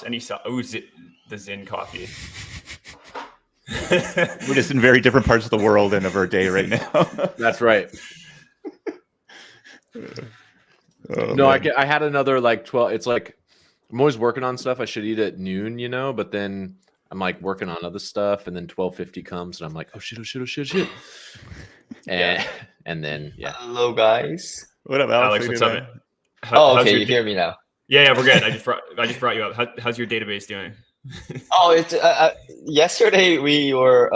the Zen coffee. We're just in very different parts of the world and of our day right now. That's right. I had another like 12. It's like I'm always working on stuff I should eat at noon, but then I'm like working on other stuff, and then 12:50 comes, and I'm like, oh shit. And then Hello, guys. What up, Alex? Alex? What's up? Okay, you hear me now. Yeah, we're good. I just brought you up. How's your database doing? Oh, it's yesterday we were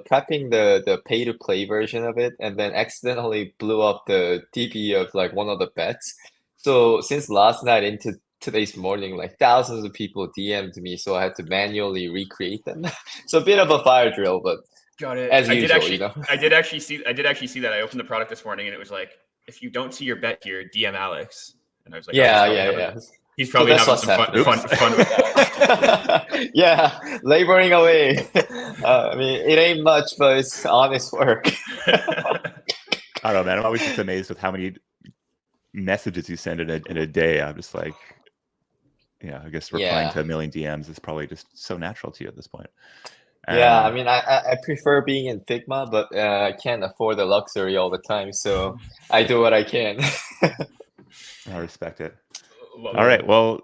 prepping the pay to play version of it, and then accidentally blew up the DB of like one of the bets. So since last night into today's morning, like thousands of people DM'd me, so I had to manually recreate them. So a bit of a fire drill, but got it. As usual, I did actually see that. I opened the product this morning, and it was like, if you don't see your bet here, DM Alex. And I was like, yeah. He's probably having some fun with that. Yeah, laboring away. I mean, it ain't much, but it's honest work. I don't know, man. I'm always just amazed with how many messages you send in a day. I'm just like, I guess replying to a million DMs is probably just so natural to you at this point. I mean, I prefer being in Figma, but I can't afford the luxury all the time, so I do what I can. I respect it. All right, well,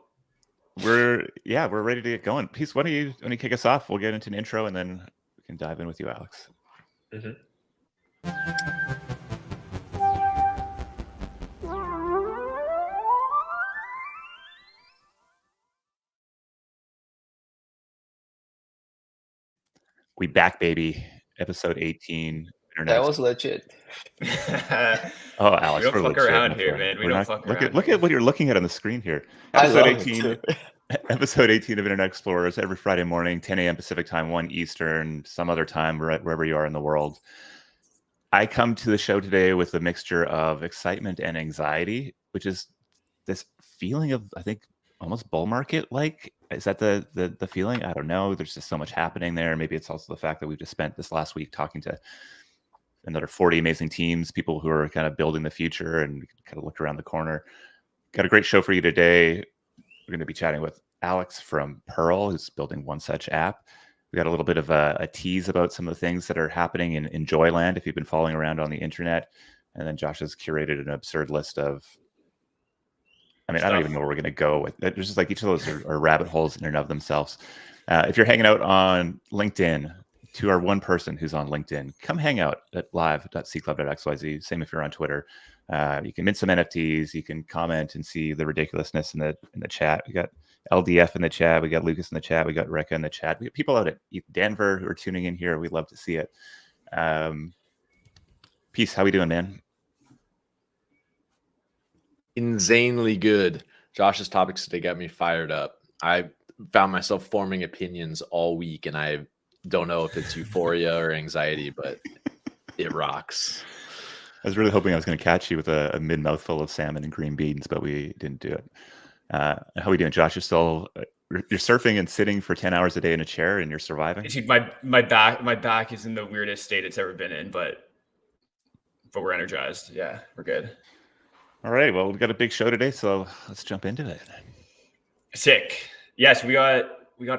we're ready to get going. Peace, why don't you kick us off? We'll get into an intro, and then we can dive in with you, Alex. Mm-hmm. We back, baby. Episode 18. That was legit. Oh, Alex, we don't fuck around here, man. We don't fuck around. Look at what you're looking at on the screen here. Episode 18. Episode 18 of Internet Explorers every Friday morning, 10 a.m. Pacific time, 1 Eastern, some other time, wherever you are in the world. I come to the show today with a mixture of excitement and anxiety, which is this feeling of, I think, almost bull market like. Is that the feeling? I don't know. There's just so much happening there. Maybe it's also the fact that we've just spent this last week talking to another 40 amazing teams, people who are kind of building the future, and kind of look around the corner. Got a great show for you today. We're going to be chatting with Alex from Pearl, who's building one such app. We got a little bit of a tease about some of the things that are happening in Joyland, if you've been following around on the internet. And then Josh has curated an absurd list of, I don't even know where we're going to go with it. There's just like each of those are rabbit holes in and of themselves. If you're hanging out on LinkedIn, to our one person who's on LinkedIn, come hang out at live.seedclub.xyz. Same if you're on Twitter. You can mint some NFTs. You can comment and see the ridiculousness in the chat. We got LDF in the chat. We got Lucas in the chat. We got Rekka in the chat. We got people out at Denver who are tuning in here. We'd love to see it. Peace. How we doing, man? Insanely good. Josh's topics today got me fired up. I found myself forming opinions all week, and I don't know if it's euphoria or anxiety, but it rocks. I was really hoping I was going to catch you with a mid-mouthful of salmon and green beans, but we didn't do it. How are we doing, Josh? You're surfing and sitting for 10 hours a day in a chair, and you're surviving? My back is in the weirdest state it's ever been in, but we're energized. Yeah, we're good. All right. Well, we've got a big show today, so let's jump into it. Sick. Yes, we got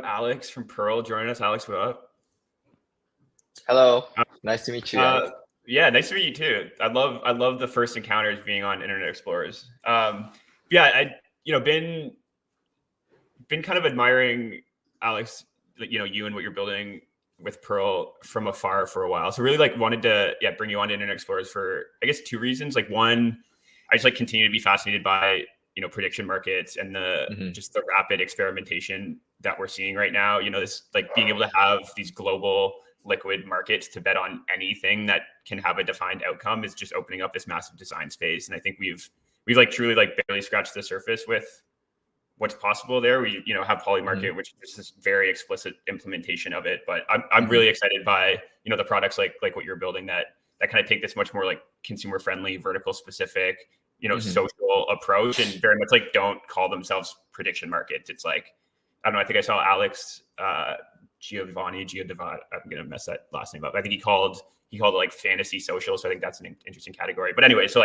Alex from Pearl joining us. Alex, what up? Hello. Nice to meet you. Yeah, nice to meet you too. I love the first encounters being on Internet Explorers. I been kind of admiring Alex, you and what you're building with Pearl from afar for a while. So really wanted to bring you on Internet Explorers for, I guess, two reasons. One, I just continue to be fascinated by prediction markets and just the rapid experimentation that we're seeing right now. This being able to have these global liquid markets to bet on anything that can have a defined outcome is just opening up this massive design space. And I think we've truly barely scratched the surface with what's possible there. We have Polymarket, which is this very explicit implementation of it. But I'm really excited by the products like what you're building that kind of take this much more consumer friendly, vertical specific, social approach, and very much don't call themselves prediction markets. It's I don't know. I think I saw Alex Giovanni, I'm gonna mess that last name up. I think he called it fantasy social. So I think that's an interesting category. But anyway, so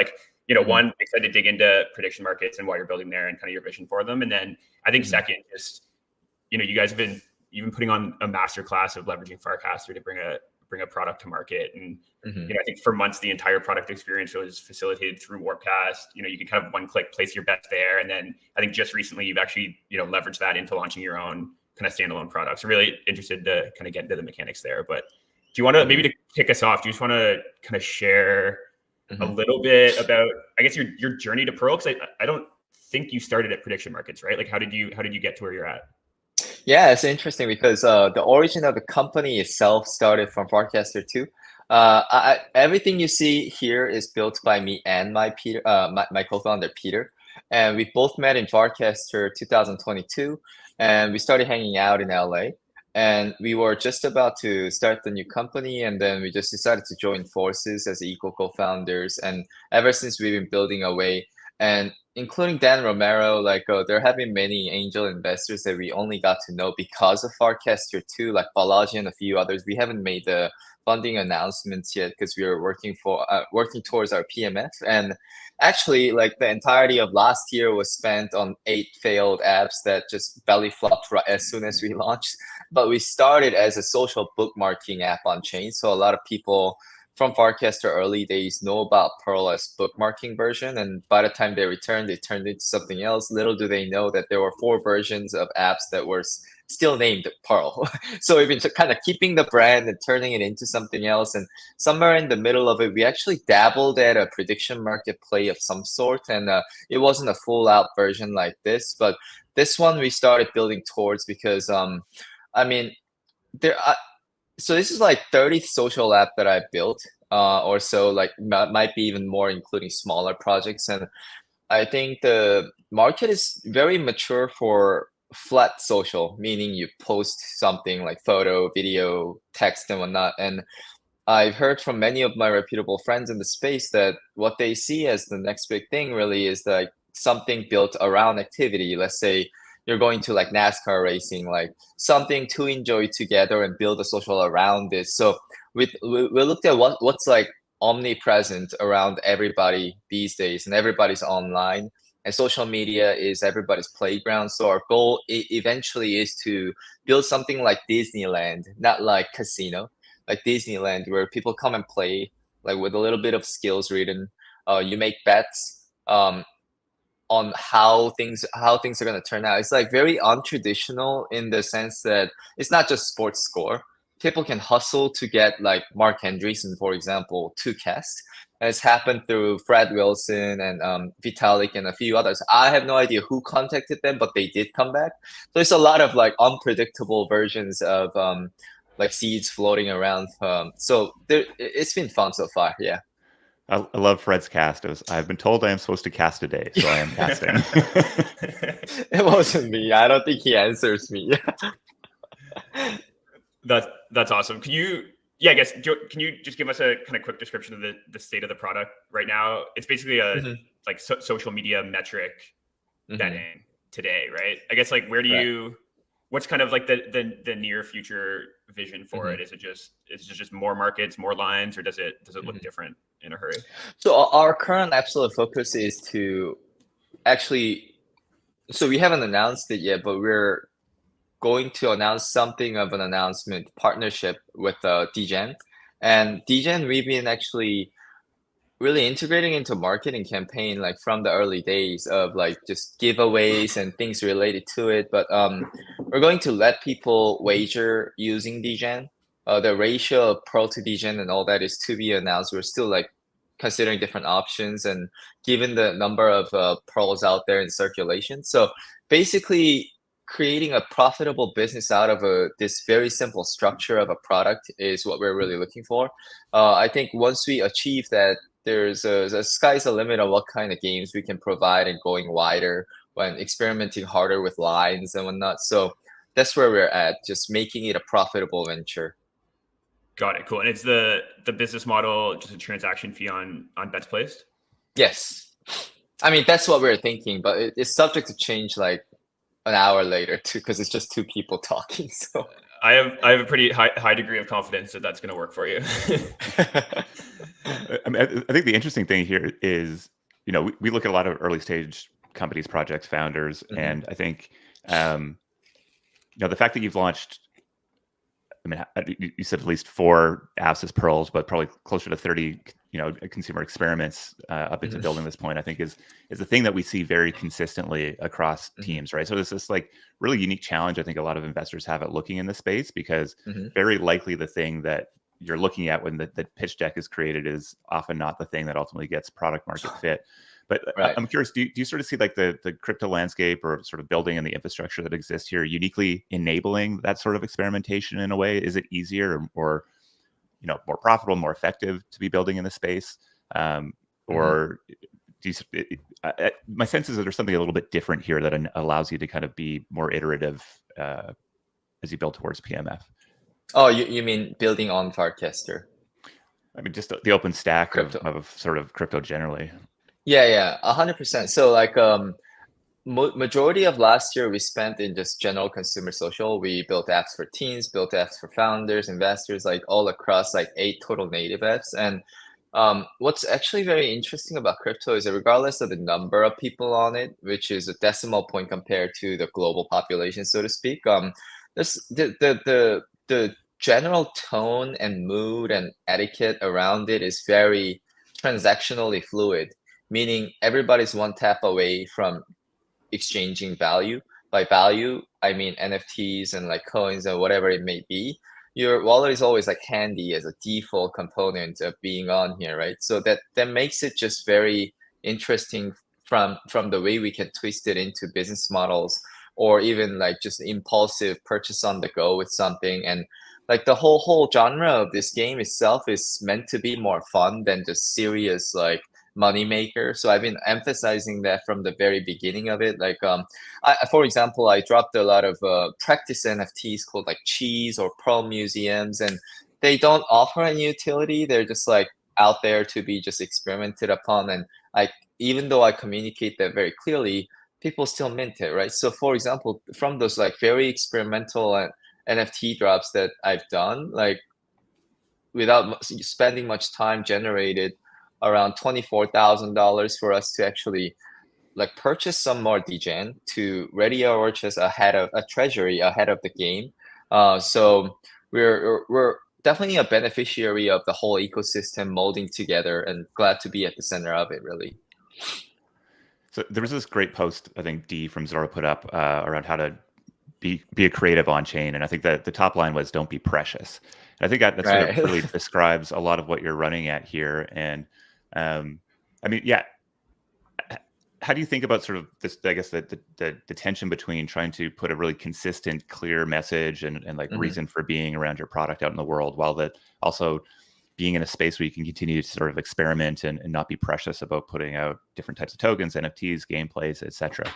one, excited to dig into prediction markets and why you're building there and kind of your vision for them. And then I think second, just you guys you've been putting on a master class of leveraging Farcaster to bring a product to market. And I think for months the entire product experience was facilitated through Warpcast. You can kind of one click place your bets there, and then I think just recently you've actually leveraged that into launching your own kind of standalone products. I'm really interested to kind of get into the mechanics there. But do you want to maybe to kick us off? Do you just want to kind of share a little bit about, I guess, your journey to Pearl? Because I don't think you started at prediction markets, right? Like how did you get to where you're at? Yeah, it's interesting because the origin of the company itself started from Farcaster too. Everything you see here is built by me and my co-founder Peter, and we both met in Farcaster 2022, and we started hanging out in LA. And we were just about to start the new company, and then we just decided to join forces as equal co-founders. And ever since, we've been building away, and including Dan Romero, there have been many angel investors that we only got to know because of Farcaster too, like Balaji and a few others. We haven't made the funding announcements yet because we are working towards our PMF. And actually, the entirety of last year was spent on 8 failed apps that just belly flopped right as soon as we launched. But we started as a social bookmarking app on chain, so a lot of people from Farcaster early days know about Pearl as bookmarking version, and by the time they returned, they turned into something else. Little do they know that there were 4 versions of apps that were still named Pearl. So we've been kind of keeping the brand and turning it into something else. And somewhere in the middle of it, we actually dabbled at a prediction market play of some sort, and it wasn't a full out version like this, but this one we started building towards because so this is 30th social app that I built or so, might be even more, including smaller projects. And I think the market is very mature for flat social, meaning you post something like photo, video, text, and whatnot. And I've heard from many of my reputable friends in the space that what they see as the next big thing really is something built around activity. Let's say you're going to NASCAR racing, something to enjoy together and build a social around it. So we looked at what's omnipresent around everybody these days, and everybody's online, and social media is everybody's playground. So our goal eventually is to build something like Disneyland, not like casino, like Disneyland, where people come and play with a little bit of skills written. You make bets on how things are going to turn out. It's very untraditional in the sense that it's not just sports score. People can hustle to get Mark Andreessen, for example, to cast. And it's happened through Fred Wilson and Vitalik and a few others. I have no idea who contacted them, but they did come back. So there's a lot of unpredictable versions of seeds floating around. So it's been fun so far. Yeah. I love Fred's cast. I've been told I am supposed to cast a day, so I am casting. It wasn't me. I don't think he answers me. That's awesome. Can you just give us a kind of quick description of the state of the product right now? It's basically a social media metric betting today, right? I guess where do you? What's kind of the near future vision for it? Is it just more markets, more lines, or does it look different in a hurry? So our current absolute focus is to actually. So we haven't announced it yet, but we're going to announce something of an announcement partnership with DGen. And DGen, we've been actually really integrating into marketing campaign from the early days of just giveaways and things related to it. But we're going to let people wager using DGen. The ratio of Pearl to DGen and all that is to be announced. We're still considering different options, and given the number of Pearls out there in circulation. So basically creating a profitable business out of this very simple structure of a product is what we're really looking for. I think once we achieve that, there's a sky's the limit on what kind of games we can provide and going wider when experimenting harder with lines and whatnot. So that's where we're at, just making it a profitable venture. Got it. Cool. And it's the business model, just a transaction fee on bets placed? Yes. I mean, that's what we're thinking, but it's subject to change an hour later too, because it's just 2 people talking. So I have a pretty high degree of confidence that that's going to work for you. I think the interesting thing here is, we look at a lot of early stage companies, projects, founders, and I think the fact that you've launched, I mean, you said at least 4 apps as Pearls, but probably closer to 30, consumer experiments up into building this point, I think is a thing that we see very consistently across teams, right? So there's this like really unique challenge I think a lot of investors have at looking in this space, because very likely the thing that you're looking at when the pitch deck is created is often not the thing that ultimately gets product market fit. But I'm curious, do you sort of see like the crypto landscape or sort of building and the infrastructure that exists here uniquely enabling that sort of experimentation in a way? Is it easier or more profitable, more effective to be building in this space? Or do you, my sense is that there's something a little bit different here that allows you to kind of be more iterative as you build towards PMF. Oh, you mean building on Farcaster? I mean, just the open stack of sort of crypto generally. Yeah, 100%. So like majority of last year we spent in just general consumer social. We built apps for teams, built apps for founders, investors, like all across like 8 total native apps. And what's actually very interesting about crypto is that regardless of the number of people on it, which is a decimal point compared to the global population, so to speak, this the general tone and mood and etiquette around it is very transactionally fluid, meaning everybody's one tap away from exchanging value. By value, I mean NFTs and like coins and whatever it may be. Your wallet is always like handy as a default component of being on here, right? So that makes it just very interesting from the way we can twist it into business models, or even like just impulsive purchase on the go with something. And like the whole genre of this game itself is meant to be more fun than just serious like money maker. So I've been emphasizing that from the very beginning of it. Like for example, I dropped a lot of practice NFTs called like Cheese or Pearl Museums, and they don't offer any utility. They're just like out there to be just experimented upon. And even though I communicate that very clearly, people still mint it, right? So for example, from those like very experimental NFT drops that I've done, like without spending much time, generated around $24,000 for us to actually like purchase some more degen to ready our orchards ahead of a treasury ahead of the game. So we're definitely a beneficiary of the whole ecosystem molding together, and glad to be at the center of it, really. So there was this great post I think D from Zora put up around how to be a creative on chain, and I think that the top line was "Don't be precious." And I think that sort of really describes a lot of what you're running at here. And I mean, yeah. How do you think about sort of this? I guess the tension between trying to put a really consistent, clear message and like reason for being around your product out in the world, while that also being in a space where you can continue to sort of experiment and not be precious about putting out different types of tokens, NFTs, gameplays, etc.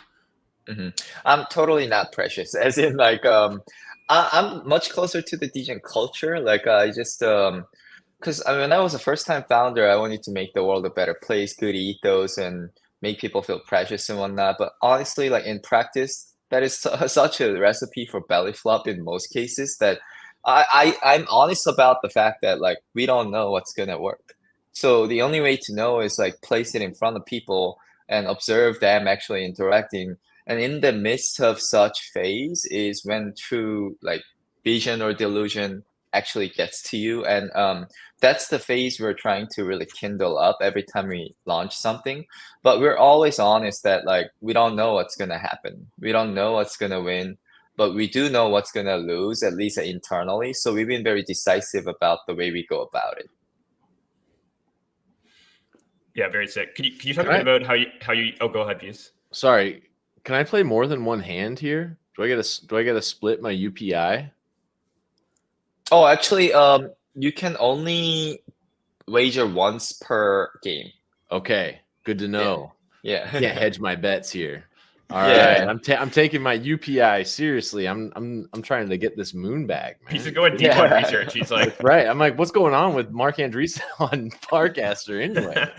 I'm totally not precious, as in like I'm much closer to the degen culture. Like I just because when I was a first-time founder, I wanted to make the world a better place, good ethos, and make people feel precious and whatnot. But honestly, like in practice, that is such a recipe for belly flop in most cases that I'm honest about the fact that like we don't know what's gonna work. So the only way to know is like place it in front of people and observe them actually interacting. And in the midst of such phase is when true like vision or delusion actually gets to you. And that's the phase we're trying to really kindle up every time we launch something. But we're always honest that like we don't know what's gonna happen. We don't know what's gonna win, but we do know what's gonna lose, at least internally. So we've been very decisive about the way we go about it. Yeah, very sick. Can you talk a bit about how you oh, go ahead, Vuse. Sorry, can I play more than one hand here? Do I get to split my UPI? Oh, actually, you can only wager once per game. Okay, good to know. Yeah. Can't hedge my bets here. All right, I'm taking my UPI seriously. I'm trying to get this moon bag, man. He's going deep on research. He's like, right. I'm like, what's going on with Mark Andreessen on Farcaster anyway?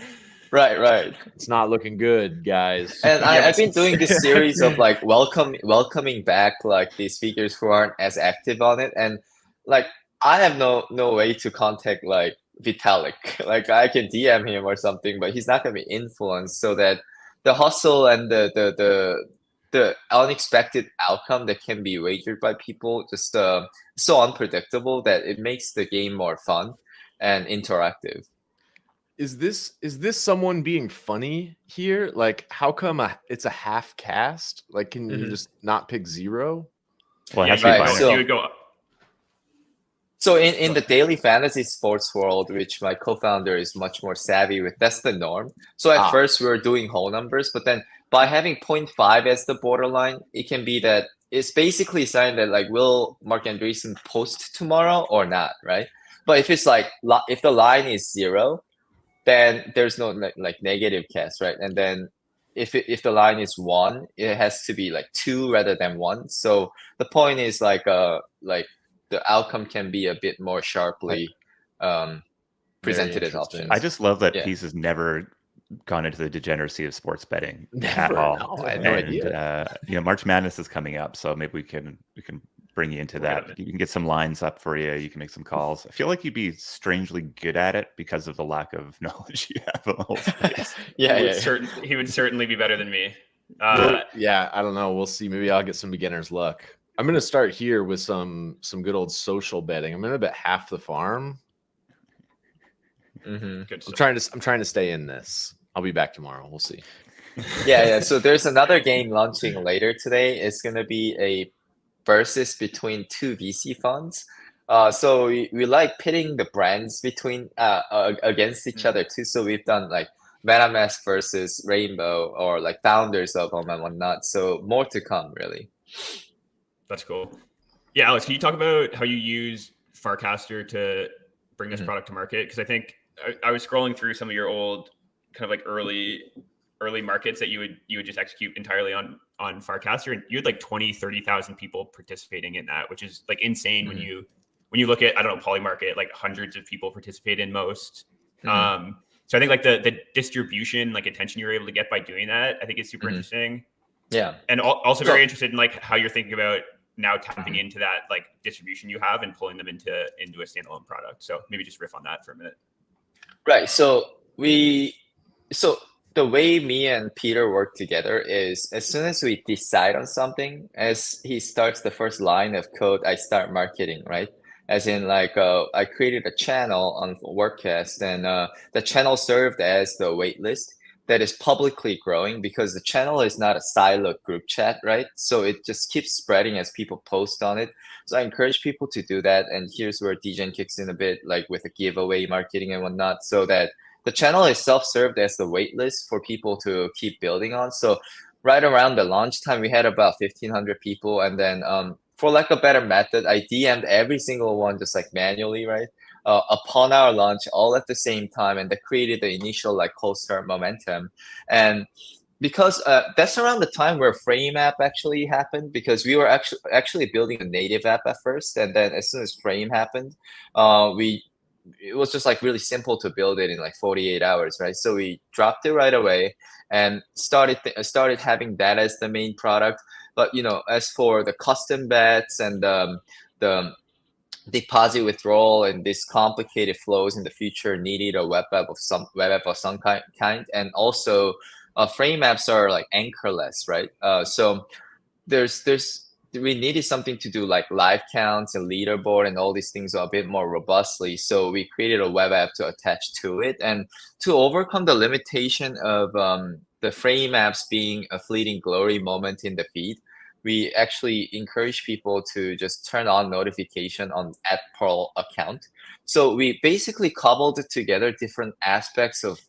Right. It's not looking good, guys. And I've been doing this series of like welcoming back like these speakers who aren't as active on it, and like I have no way to contact like Vitalik. Like I can DM him or something, but he's not gonna be influenced. So that the hustle and the the unexpected outcome that can be wagered by people just so unpredictable that it makes the game more fun and interactive. Is this someone being funny here? Like, how come it's a half cast? Like, can you just not pick 0? Well, it Yeah, has to be right, binary. so- you would go. So in the daily fantasy sports world, which my co-founder is much more savvy with, that's the norm. So at first we were doing whole numbers, but then by having 0.5 as the borderline, it can be that it's basically saying that like, will Mark Andreessen post tomorrow or not, right? But if it's like, if the line is 0, then there's no like negative cast, right? And then if the line is 1, it has to be like 2 rather than 1. So the point is like the outcome can be a bit more sharply presented as interesting. options. I just love that Yeah. Peace has never gone into the degeneracy of sports betting at Never. all. No, I had no idea. March Madness is coming up, so maybe we can bring you into Right. that. You can get some lines up for you. You can make some calls. I feel like you'd be strangely good at it because of the lack of knowledge you have on the whole space. He would certainly be better than me. Yeah, I don't know. We'll see. Maybe I'll get some beginner's luck. I'm gonna start here with some good old social betting. I'm gonna bet half the farm. Mm-hmm. Good I'm stuff. trying to stay in this. I'll be back tomorrow. We'll see. Yeah. So there's another game launching later today. It's gonna be a versus between 2 VC funds. So we like pitting the brands between against each other too. So we've done like MetaMask versus Rainbow, or like founders of them and whatnot. So more to come, really. That's cool. Yeah, Alex, can you talk about how you use Farcaster to bring this product to market? Because I think I was scrolling through some of your old kind of like early markets that you would just execute entirely on Farcaster, and you had like 30,000 people participating in that, which is like insane when you look at, I don't know, Polymarket, like hundreds of people participate in most. So I think like the distribution, like attention you're able to get by doing that, I think is super interesting. Yeah. And also very interested in like how you're thinking about now tapping into that like distribution you have and pulling them into a standalone product. So maybe just riff on that for a minute. Right. So the way me and Peter work together is, as soon as we decide on something, as he starts the first line of code, I start marketing, right? As in like I created a channel on WordCast, and the channel served as the waitlist that is publicly growing, because the channel is not a siloed group chat, right? So it just keeps spreading as people post on it. So I encourage people to do that. And here's where Degen kicks in a bit, like with a giveaway marketing and whatnot, so that the channel is self-served as the waitlist for people to keep building on. So right around the launch time, we had about 1,500 people. And then for like a better method, I DM'd every single one just like manually, right? Upon our launch, all at the same time, and that created the initial like cold start momentum. And because that's around the time where Frame app actually happened, because we were actually building a native app at first, and then as soon as Frame happened, it was just like really simple to build it in like 48 hours, right? So we dropped it right away and started having that as the main product. But as for the custom bets and the deposit withdrawal and these complicated flows in the future, needed a web app of some kind. And also frame apps are like anchorless, right? So we needed something to do like live counts and leaderboard and all these things a bit more robustly. So we created a web app to attach to it. And to overcome the limitation of the frame apps being a fleeting glory moment in the feed, we actually encourage people to just turn on notification on @Pearl account. So we basically cobbled together different aspects of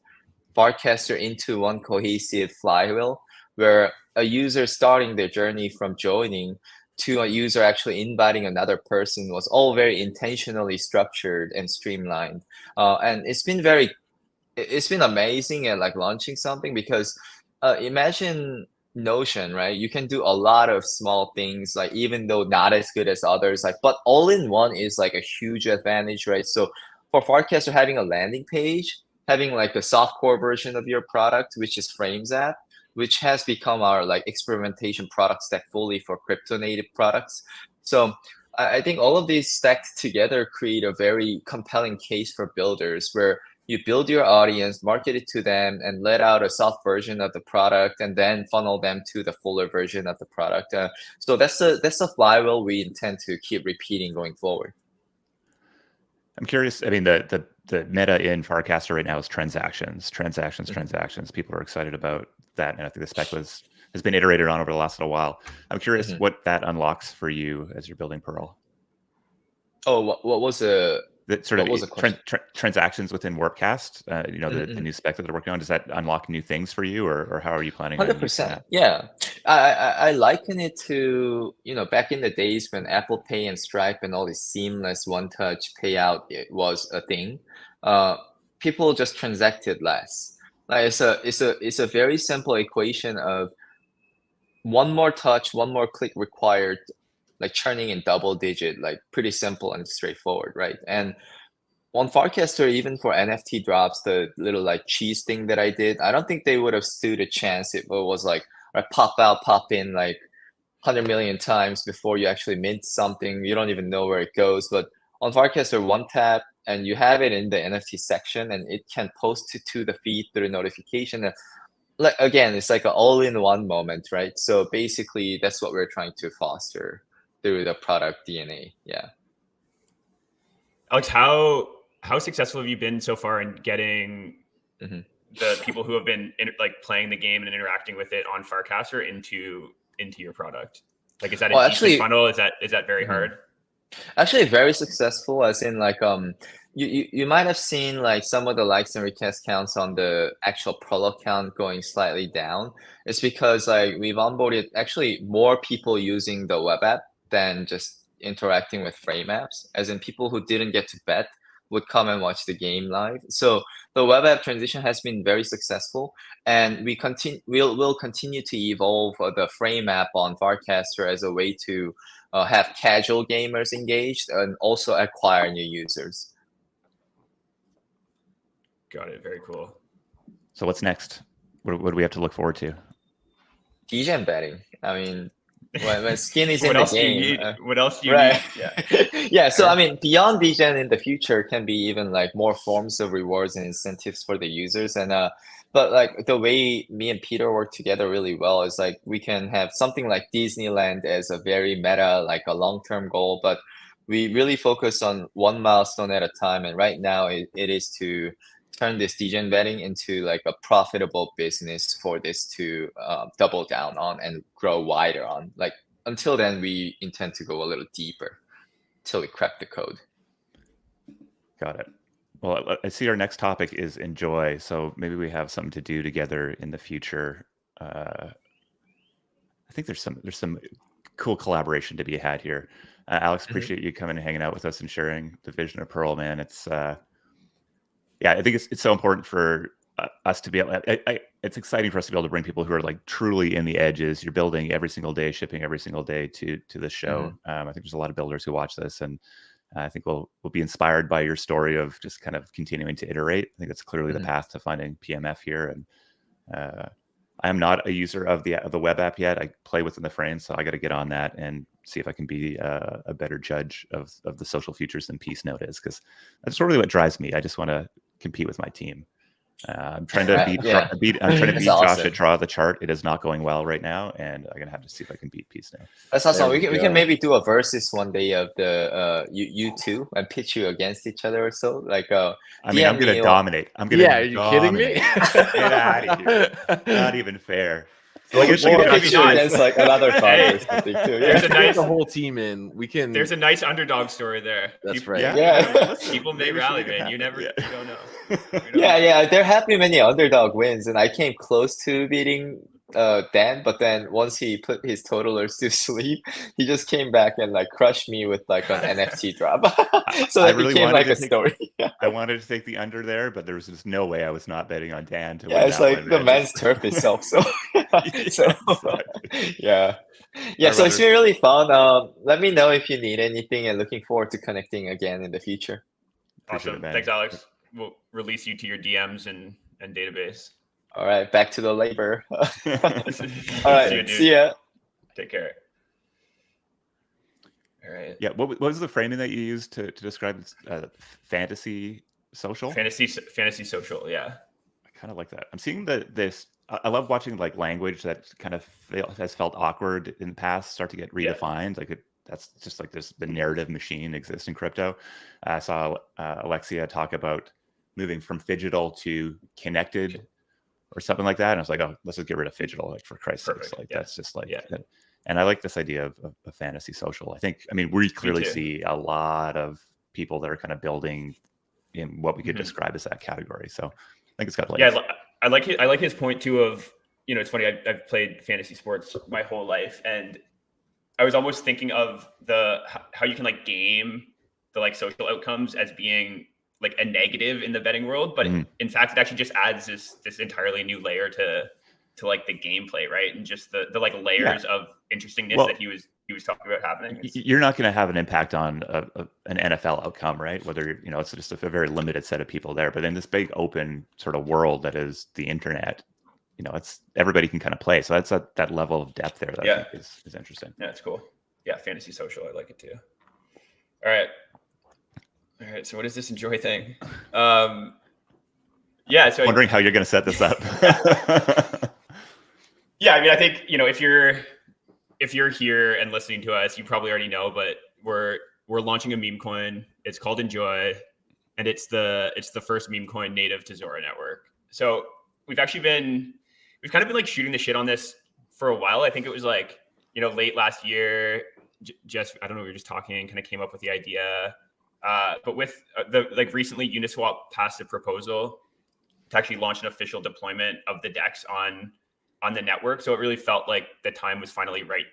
Farcaster into one cohesive flywheel, where a user starting their journey from joining to a user actually inviting another person was all very intentionally structured and streamlined. And it's been amazing at like launching something, because imagine Notion, right? You can do a lot of small things, like even though not as good as others, like, but all in one is like a huge advantage, right? So for Farcaster, having a landing page, having like a softcore version of your product, which is Frames app, which has become our like experimentation product stack fully for crypto native products. So I think all of these stacked together create a very compelling case for builders, where you build your audience, market it to them, and let out a soft version of the product, and then funnel them to the fuller version of the product. So that's a flywheel we intend to keep repeating going forward. I'm curious. I mean, the meta in Farcaster right now is transactions. People are excited about that, and I think the spec has been iterated on over the last little while. I'm curious what that unlocks for you as you're building Pearl. Oh, what was the transactions within Warpcast? The new spec that they're working on. Does that unlock new things for you, or how are you planning? 100%. Yeah, I liken it to back in the days when Apple Pay and Stripe and all this seamless one-touch payout was a thing. People just transacted less. Like it's a very simple equation of one more touch, one more click required, like churning in double digit, like pretty simple and straightforward, right? And on Farcaster, even for NFT drops, the little like cheese thing that I did, I don't think they would have stood a chance if it was like pop out, pop in like 100 million times before you actually mint something. You don't even know where it goes. But on Farcaster, one tap and you have it in the NFT section, and it can post it to the feed through notification. And like again, it's like an all-in-one moment, right? So basically, that's what we're trying to foster through the product DNA. Yeah. Alex, how successful have you been so far in getting the people who have been playing the game and interacting with it on Farcaster into your product? Like, is that a decent funnel? Is that very hard? Actually, very successful. As in, like, you might have seen like some of the likes and request counts on the actual Pearl account going slightly down. It's because like we've onboarded actually more people using the web app than just interacting with frame apps. As in, people who didn't get to bet would come and watch the game live. So the web app transition has been very successful, and we'll continue to evolve the frame app on Farcaster as a way to have casual gamers engaged and also acquire new users. Got it. Very cool. So what's next? What do we have to look forward to? Degen betting. I mean, when skin is in What the else do game. you need? What else do you Right. need? Yeah. Yeah. So I mean, beyond Degen in the future can be even like more forms of rewards and incentives for the users. And but like the way me and Peter work together really well is like we can have something like Disneyland as a very meta, like a long-term goal, but we really focus on one milestone at a time. And right now it is to turn this degen betting into like a profitable business for this to double down on and grow wider on. Like until then, we intend to go a little deeper till we crack the code. Got it. Well, I see our next topic is enjoy. So maybe we have something to do together in the future. I think there's some cool collaboration to be had here. Alex, appreciate you coming and hanging out with us and sharing the vision of Pearl, man. It's I think it's so important for us to be able. It's exciting for us to be able to bring people who are like truly in the edges. You're building every single day, shipping every single day to this show. I think there's a lot of builders who watch this, and I think we'll be inspired by your story of just kind of continuing to iterate. I think that's clearly the path to finding PMF here. And I am not a user of the web app yet. I play within the frame, so I got to get on that and see if I can be a better judge of the social features than Peace Note is, because that's really what drives me. I just want to compete with my team. I'm trying to beat Josh at Draw the Chart. It is not going well right now, and I'm gonna have to see if I can beat Peace Note. That's awesome. We can maybe do a versus one day of the you two and pitch you against each other or so. Like I mean, I'm gonna dominate. Are you kidding me? Get out of here. Not even fair. So like it's against like another fighter or something too. There's a whole team in. We can. There's a nice underdog story there. That's right. Yeah. People may rally, man. You never don't know. Yeah. There have been many underdog wins, and I came close to beating Dan, but then once he put his totalers to sleep, he just came back and like crushed me with like an NFT drop. So that really became like a story. I wanted to take the under there, but there was just no way I was not betting on Dan to win. Yeah, it's like the man's turf itself. So yeah. So it's been really fun. Let me know if you need anything, and looking forward to connecting again in the future. Awesome. Thanks, Alex. We'll release you to your DMs and database. All right, back to the labor. All right, see ya. Take care. All right. Yeah, what was the framing that you used to describe fantasy social? Fantasy social, yeah. I kind of like that. I'm seeing this. I love watching like language that kind of has felt awkward in the past start to get redefined. Like that's just like the narrative machine exists in crypto. I saw Alexia talk about moving from phygital to connected or something like that. And I was like, oh, let's just get rid of phygital, like for Christ's sakes. Like that's just like, and I like this idea of fantasy social. I mean, we clearly see a lot of people that are kind of building in what we could describe as that category. So I think it's got legs. Yeah, I like his point too of, you know, it's funny, I've played fantasy sports my whole life, and I was almost thinking of how you can like game the like social outcomes as being like a negative in the betting world, but in fact it actually just adds this entirely new layer to like the gameplay, right? And just the like layers of interestingness that he was talking about happening. You're not going to have an impact on an NFL outcome, right? Whether, you know, it's just a very limited set of people there, but in this big open sort of world that is the internet, you know, it's everybody can kind of play. So that's that level of depth there that I think is interesting. Yeah, it's cool. Yeah, fantasy social, I like it too. All right. So what is this enjoy thing? Yeah. So wondering how you're going to set this up. Yeah, I mean, I think, you know, if you're here and listening to us, you probably already know, but we're launching a meme coin. It's called Enjoy, and it's the first meme coin native to Zora Network. So we've kind of been like shooting the shit on this for a while. I think it was like, you know, late last year, just I don't know, we were just talking and kind of came up with the idea. But with recently Uniswap passed a proposal to actually launch an official deployment of the DEX on the network. So it really felt like the time was finally right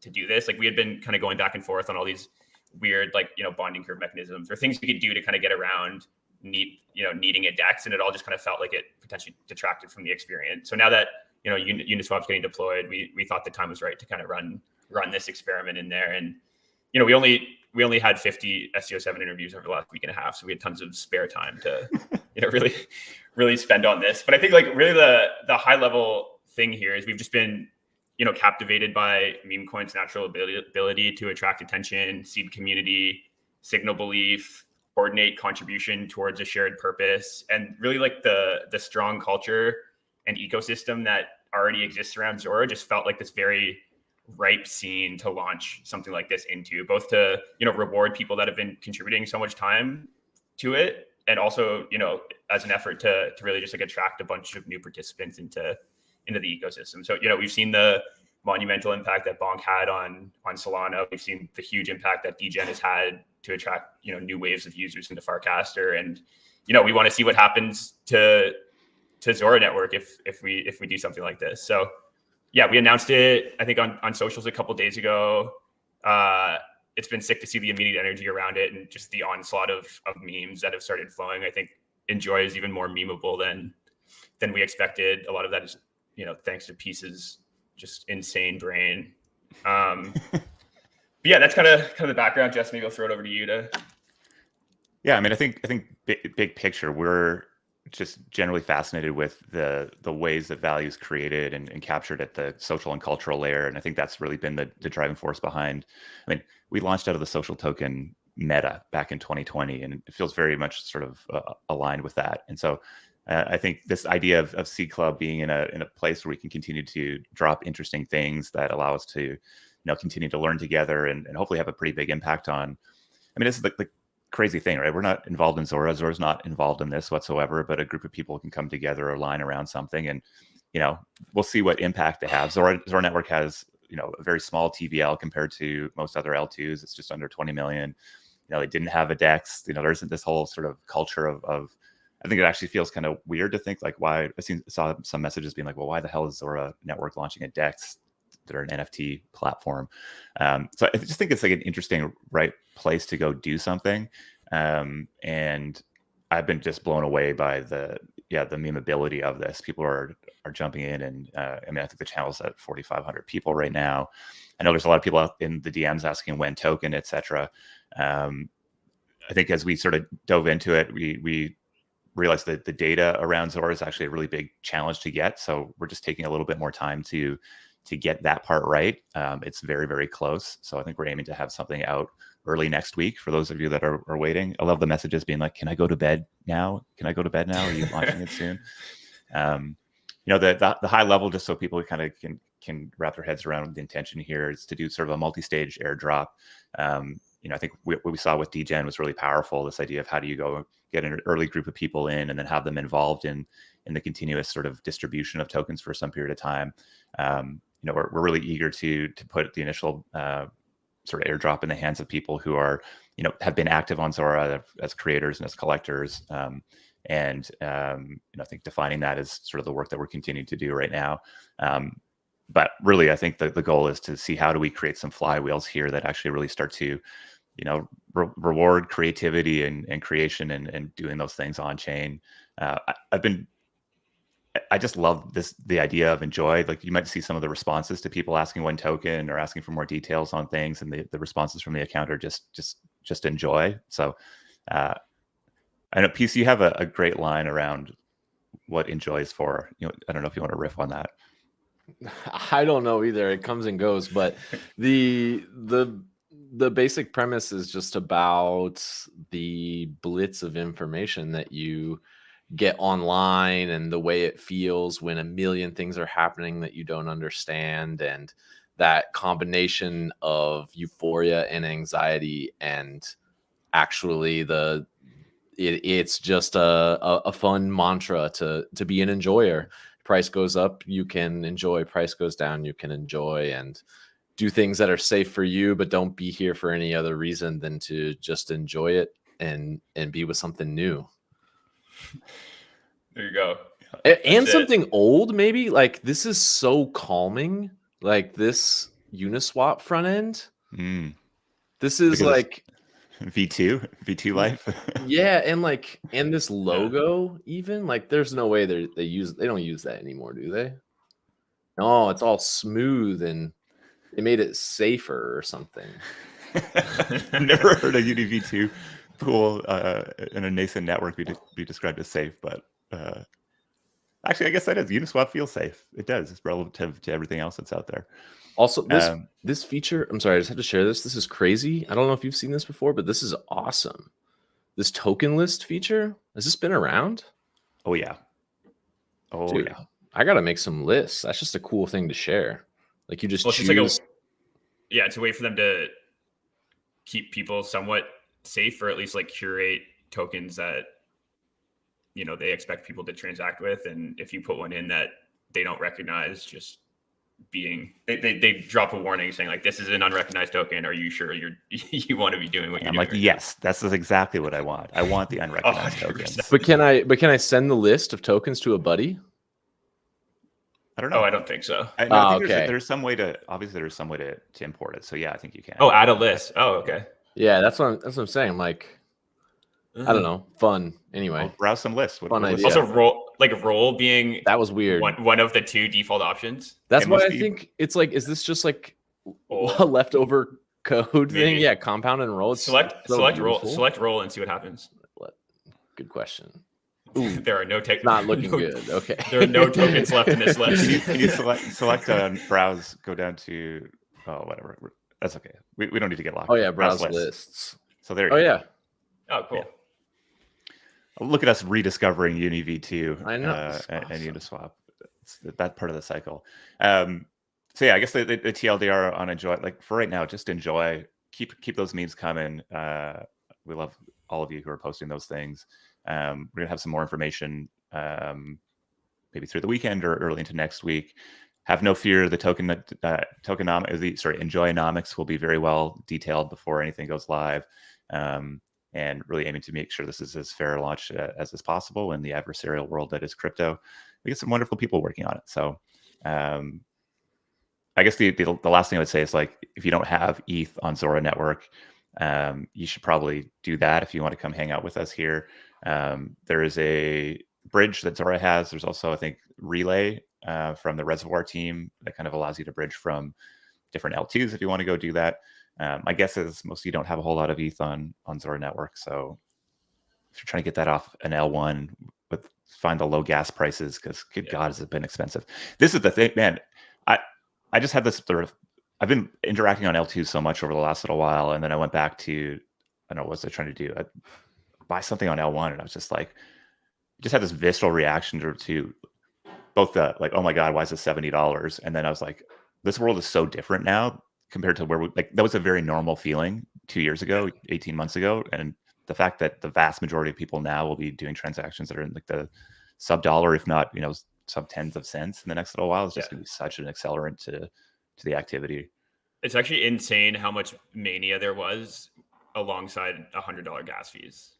to do this. Like we had been kind of going back and forth on all these weird, like, you know, bonding curve mechanisms or things we could do to kind of get around needing a DEX. And it all just kind of felt like it potentially detracted from the experience. So now that, you know, Uniswap's getting deployed, we thought the time was right to kind of run this experiment in there. And, you know, we only had 50 SEO7 interviews over the last week and a half. So we had tons of spare time to, you know, really spend on this. But I think like really the high level thing here is we've just been, you know, captivated by meme coin's natural ability to attract attention, seed community, signal belief, coordinate contribution towards a shared purpose, and really like the strong culture and ecosystem that already exists around Zora just felt like this very ripe scene to launch something like this into, both to, you know, reward people that have been contributing so much time to it, and also, you know, as an effort to really just like attract a bunch of new participants into the ecosystem. So, you know, we've seen the monumental impact that Bonk had on Solana. We've seen the huge impact that DGen has had to attract, you know, new waves of users into Farcaster. And, you know, we want to see what happens to Zora Network if we do something like this. So yeah, we announced it, I think on socials a couple of days ago. It's been sick to see the immediate energy around it and just the onslaught of memes that have started flowing. I think Enjoy is even more memeable than we expected. A lot of that is, you know, thanks to Pieces, just insane brain. But yeah, that's kind of the background. Jess, maybe I'll throw it over to you to. Yeah, I mean, I think big picture, we're just generally fascinated with the ways that value is created and captured at the social and cultural layer. And I think that's really been the driving force behind. I mean, we launched out of the social token meta back in 2020, and it feels very much sort of aligned with that. And so I think this idea of Seed Club being in a place where we can continue to drop interesting things that allow us to, you know, continue to learn together and hopefully have a pretty big impact on. I mean, this is the crazy thing, right? We're not involved in Zora. Zora's not involved in this whatsoever, but a group of people can come together, align around something, and, you know, we'll see what impact they have. Zora Network has, you know, a very small TVL compared to most other L2s. It's just under 20 million. You know, they didn't have a DEX. You know, there isn't this whole sort of culture of I think it actually feels kind of weird to think like why saw some messages being like, well, why the hell is Zora Network launching a DEX? They're an NFT platform. So I just think it's like an interesting right place to go do something. And I've been just blown away by the memeability of this. People are jumping in, and I mean, I think the channel's at 4,500 people right now. I know there's a lot of people out in the DMs asking when token, etc. I think as we sort of dove into it, we realized that the data around Zora is actually a really big challenge to get. So we're just taking a little bit more time to get that part right. It's very, very close. So I think we're aiming to have something out early next week for those of you that are waiting. I love the messages being like, can I go to bed now? Can I go to bed now? Are you launching it soon? The high level, just so people kind of can wrap their heads around the intention here, is to do sort of a multi-stage airdrop. I think what we saw with DGen was really powerful. This idea of how do you go get an early group of people in and then have them involved in the continuous sort of distribution of tokens for some period of time. We're really eager to put the initial sort of airdrop in the hands of people who are, have been active on Zora as creators and as collectors. I think defining that is sort of the work that we're continuing to do right now. But really, I think the goal is to see how do we create some flywheels here that actually really start to, reward creativity and creation and doing those things on chain. I just love the idea of enjoy. Like, you might see some of the responses to people asking one token or asking for more details on things, and the responses from the account are just enjoy. So I know, PC, you have a great line around what enjoy is for. I don't know if you want to riff on that. I don't know either. It comes and goes, but the basic premise is just about the blitz of information that you get online and the way it feels when a million things are happening that you don't understand, and that combination of euphoria and anxiety, and actually it's just a fun mantra to be an enjoyer. Price goes up, you can enjoy. Price goes down, you can enjoy, and do things that are safe for you, but don't be here for any other reason than to just enjoy it and be with something new. There you go. And something old, maybe. Like, this is so calming. Like, this Uniswap front end. This is because like V2 life. Yeah, and this logo, even, like, there's no way they don't use that anymore, do they? No, it's all smooth and they made it safer or something. I've never heard a UniV2 pool in a nascent network be described as safe, but actually, I guess that is. Uniswap feels safe. It does. It's relative to everything else that's out there. Also, this feature, I'm sorry, I just have to share this. This is crazy. I don't know if you've seen this before, but this is awesome. This token list feature, has this been around? Oh, yeah. Dude, yeah. I got to make some lists. That's just a cool thing to share. Like, you just choose. It's a way for them to keep people somewhat safe, or at least like curate tokens that they expect people to transact with. And if you put one in that they don't recognize, just they drop a warning saying, like, this is an unrecognized token. Are you sure you want to be doing what you're doing? I'm like, yes, that's exactly what I want. I want the unrecognized tokens. But can I send the list of tokens to a buddy? I don't know. Oh, I don't think so. I think there's some way to import it. So yeah, I think you can. Oh, add a list. Oh, okay. Yeah, that's what I'm saying. I'm like, I don't know. Fun. Anyway. I'll browse some lists. Fun idea. Also, roll being that was weird. One of the two default options. That's why I think it's like, is this just like a leftover code thing? Yeah, compound and roll. Select roll and see what happens. Good question. Ooh, there are no tokens. Not looking good. Okay. There are no tokens left in this list. Can you select browse, go down to whatever. That's okay. We don't need to get locked. Oh yeah, browse lists. So there you go. Yeah. Oh, cool. Yeah. Look at us rediscovering UniV2 I know. and Uniswap. It's that part of the cycle. So yeah, I guess the TLDR on enjoy, like, for right now, just enjoy. Keep those memes coming. We love all of you who are posting those things. We're gonna have some more information maybe through the weekend or early into next week. Have no fear. The enjoyonomics will be very well detailed before anything goes live, and really aiming to make sure this is as fair a launch as is possible in the adversarial world that is crypto. We get some wonderful people working on it. So I guess the last thing I would say is, like, if you don't have ETH on Zora Network, you should probably do that if you want to come hang out with us here. There is a bridge that Zora has. There's also, I think, Relay from the Reservoir team that kind of allows you to bridge from different L2s if you want to go do that. My guess is most of you don't have a whole lot of ETH on Zora Network. So if you're trying to get that off an L1, find the low gas prices, because good God, has it been expensive. This is the thing, man. I just had this sort of I've been interacting on L2 so much over the last little while, and then I went back to, I don't know, what was I trying to do? I buy something on L1, and I was just like, just had this visceral reaction to both the like, oh my God, why is this $70? And then I was like, this world is so different now compared to where we, like, that was a very normal feeling 2 years ago, 18 months ago. And the fact that the vast majority of people now will be doing transactions that are in like the sub dollar, if not, sub tens of cents in the next little while is just going to be such an accelerant to the activity. It's actually insane how much mania there was alongside $100 gas fees.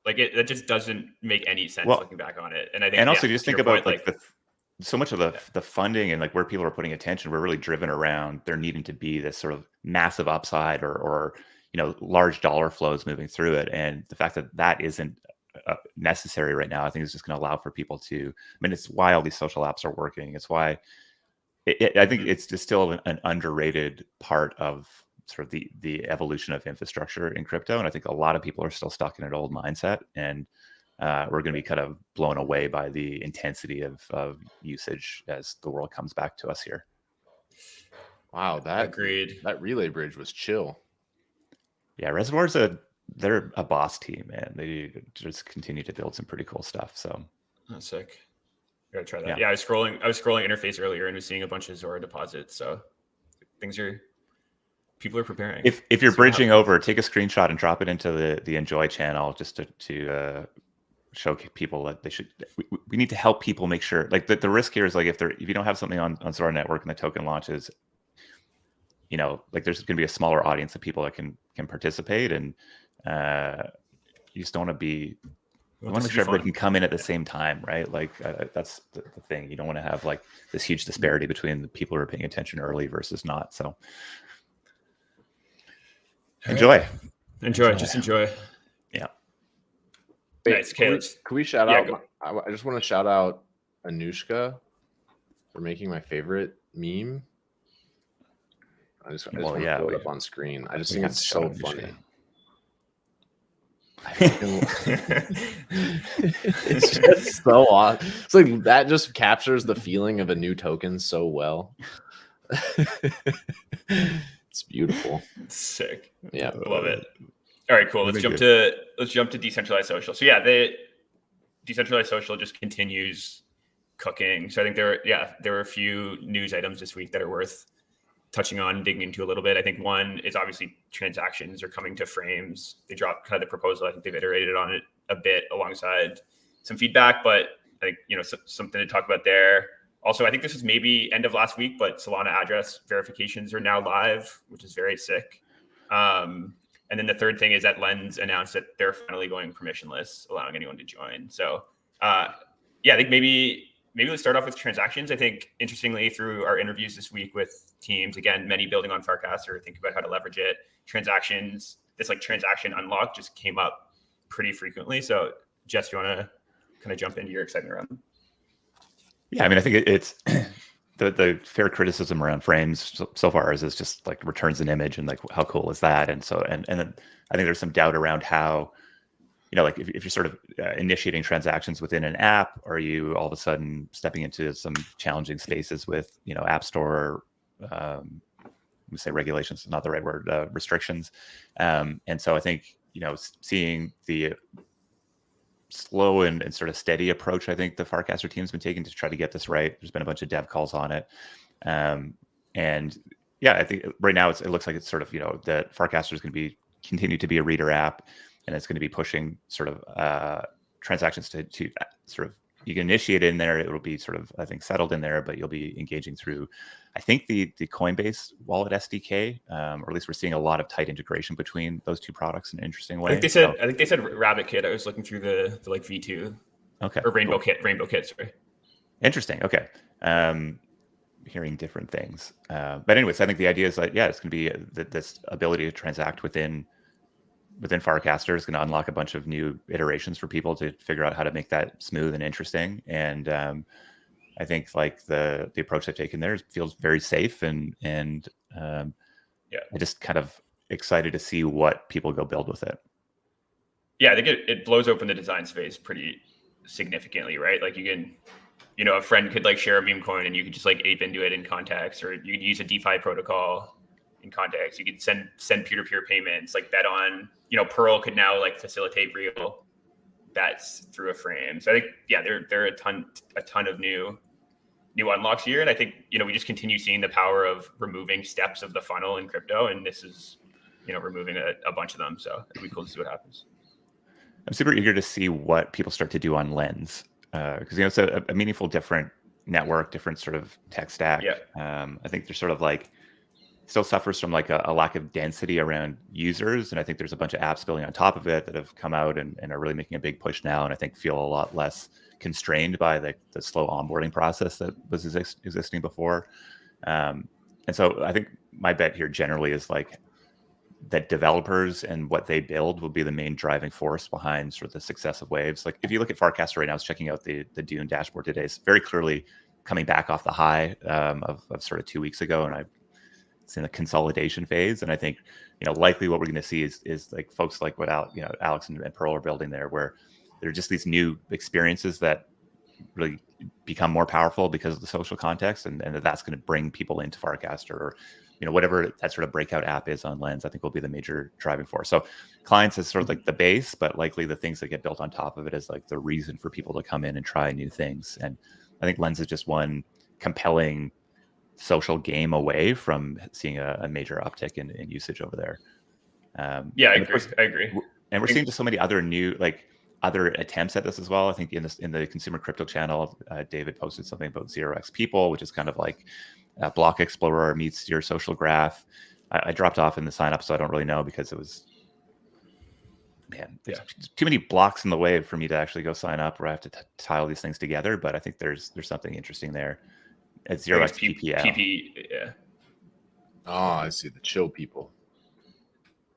Like it just doesn't make any sense looking back on it. And I think, and also just think about point, like so much of the funding and like where people are putting attention, we're really driven around there needing to be this sort of massive upside or large dollar flows moving through it. And the fact that that isn't necessary right now, I think is just going to allow for people to, it's why all these social apps are working. It's why I think it's just still an underrated part of sort of the evolution of infrastructure in crypto. And I think a lot of people are still stuck in an old mindset, and we're going to be kind of blown away by the intensity of usage as the world comes back to us here. Wow, that agreed. That relay bridge was chill. Yeah, Reservoir's they're a boss team, man. They just continue to build some pretty cool stuff. So that's sick. Gotta try that. Yeah, I was scrolling interface earlier and was seeing a bunch of Zora deposits. So people are preparing. If you're bridging over, take a screenshot and drop it into the Enjoy channel just to show people that they should. We need to help people make sure. Like the risk here is like if you don't have something on Zora Network and the token launches, like there's going to be a smaller audience of people that can participate, and you just don't want to be. You want to make sure everybody can come in at the same time, right? Like that's the thing. You don't want to have like this huge disparity between the people who are paying attention early versus not. So enjoy. Just enjoy. Yeah. Nice. Okay, can we shout out? I just want to shout out Anushka for making my favorite meme. I just want to pull it up on screen. I just think it's so funny. It's just so awesome. It's like that just captures the feeling of a new token so well. It's beautiful. Sick. Yeah, I love it. All right, cool. Let's jump to decentralized social. So yeah, the decentralized social just continues cooking. So I think there were a few news items this week that are worth touching on, digging into a little bit. I think one is obviously transactions are coming to frames. They dropped kind of the proposal. I think they've iterated on it a bit alongside some feedback, but I think, something to talk about there. Also, I think this was maybe end of last week, but Solana address verifications are now live, which is very sick. And then the third thing is that Lens announced that they're finally going permissionless, allowing anyone to join. So I think maybe let's start off with transactions. I think, interestingly, through our interviews this week with teams, again, many building on Farcaster, think about how to leverage it. Transactions, this like transaction unlock just came up pretty frequently. So, Jess, do you want to kind of jump into your excitement around them? Yeah, I think it's the fair criticism around frames so far is just like returns an image and like how cool is that? And so and then I think there's some doubt around how. Like if you're sort of initiating transactions within an app, or are you all of a sudden stepping into some challenging spaces with, App Store, we say regulations, not the right word, restrictions. And so I think, seeing the slow and sort of steady approach, I think the Farcaster team's been taking to try to get this right. There's been a bunch of dev calls on it. And yeah, I think right now it looks like it's sort of, that Farcaster is going to continue to be a reader app. And it's going to be pushing sort of transactions to sort of, you can initiate it in there. It will be sort of, I think, settled in there, but you'll be engaging through, I think, the Coinbase wallet SDK, or at least we're seeing a lot of tight integration between those two products in an interesting way. I think they said RabbitKit. I was looking through the like V2. Okay. Or Rainbow Kit, sorry. Interesting. Okay. Hearing different things. But anyways, I think the idea is that, it's going to be this ability to transact within Farcaster is going to unlock a bunch of new iterations for people to figure out how to make that smooth and interesting. And I think like the approach they've taken there feels very safe and I'm just kind of excited to see what people go build with it. Yeah, I think it blows open the design space pretty significantly, right? Like you can, a friend could like share a meme coin and you could just like ape into it in context, or you could use a DeFi protocol in context. You could send peer-to-peer payments, like bet on, Pearl could now like facilitate real bets through a frame. So I think, there are a ton of new unlocks here. And I think, we just continue seeing the power of removing steps of the funnel in crypto. And this is, removing a bunch of them. So it'll be cool to see what happens. I'm super eager to see what people start to do on Lens, because it's a meaningful different network, different sort of tech stack. Yeah. I think there's sort of like still suffers from like a lack of density around users, and I think there's a bunch of apps building on top of it that have come out and are really making a big push now, and I think feel a lot less constrained by the slow onboarding process that was existing before. And so I think my bet here generally is like that developers and what they build will be the main driving force behind sort of the success of Waves. Like if you look at Farcaster right now, I was checking out the Dune dashboard today. It's very clearly coming back off the high of sort of 2 weeks ago, and it's in a consolidation phase. And I think likely what we're going to see is like folks like what Alex and Pearl are building there, where they're just these new experiences that really become more powerful because of the social context, and that's going to bring people into Farcaster or whatever that sort of breakout app is on Lens. I think will be the major driving force. So clients is sort of like the base, but likely the things that get built on top of it is like the reason for people to come in and try new things. And I think Lens is just one compelling social game away from seeing a major uptick in usage over there. I agree. And we're seeing just so many other new other attempts at this as well. I think in the consumer crypto channel, David posted something about 0x People, which is kind of like Block Explorer meets your social graph. I dropped off in the sign up, so I don't really know because it was, there's too many blocks in the way for me to actually go sign up where I have to tie all these things together. But I think there's something interesting there. It's 0x PPL. Yeah. Oh, I see the chill people.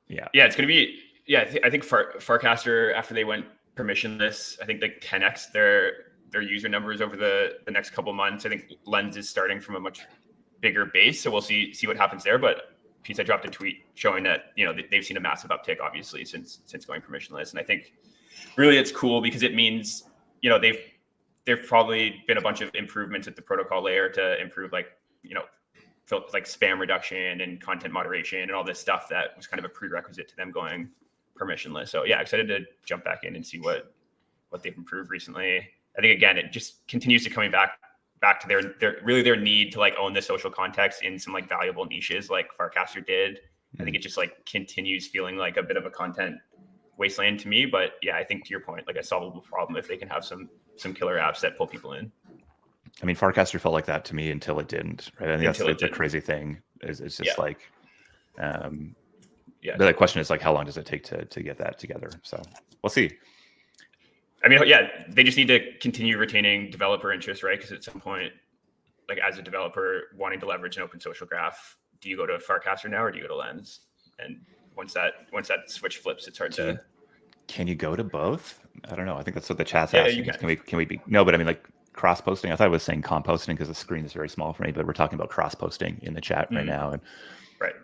Yeah, it's going to be, I think Farcaster, after they went permissionless, I think like 10x their user numbers over the next couple months. I think Lens is starting from a much bigger base, so we'll see what happens there. But I dropped a tweet showing that they've seen a massive uptick, obviously, since going permissionless, and I think really it's cool because it means there've probably been a bunch of improvements at the protocol layer to improve like spam reduction and content moderation and all this stuff that was kind of a prerequisite to them going permissionless. So excited to jump back in and see what they've improved recently. I think again, it just continues to coming back to their need to like own the social context in some like valuable niches like Farcaster did. I think it just like continues feeling like a bit of a content wasteland to me. But I think to your point, like a solvable problem if they can have some killer apps that pull people in. I mean, Farcaster felt like that to me until it didn't, right? I think that's the crazy thing is just like, the question is like, how long does it take to get that together? So we'll see. I mean, they just need to continue retaining developer interest, right? Because at some point, like as a developer wanting to leverage an open social graph, do you go to Farcaster now or do you go to Lens? And once that switch flips, it's hard to. Can you go to both? I don't know. I think that's what the chat's Yeah, asking. you can. Can we be? No, but I mean, like cross posting. I thought I was saying composting because the screen is very small for me. But we're talking about cross posting in the chat right now, and right.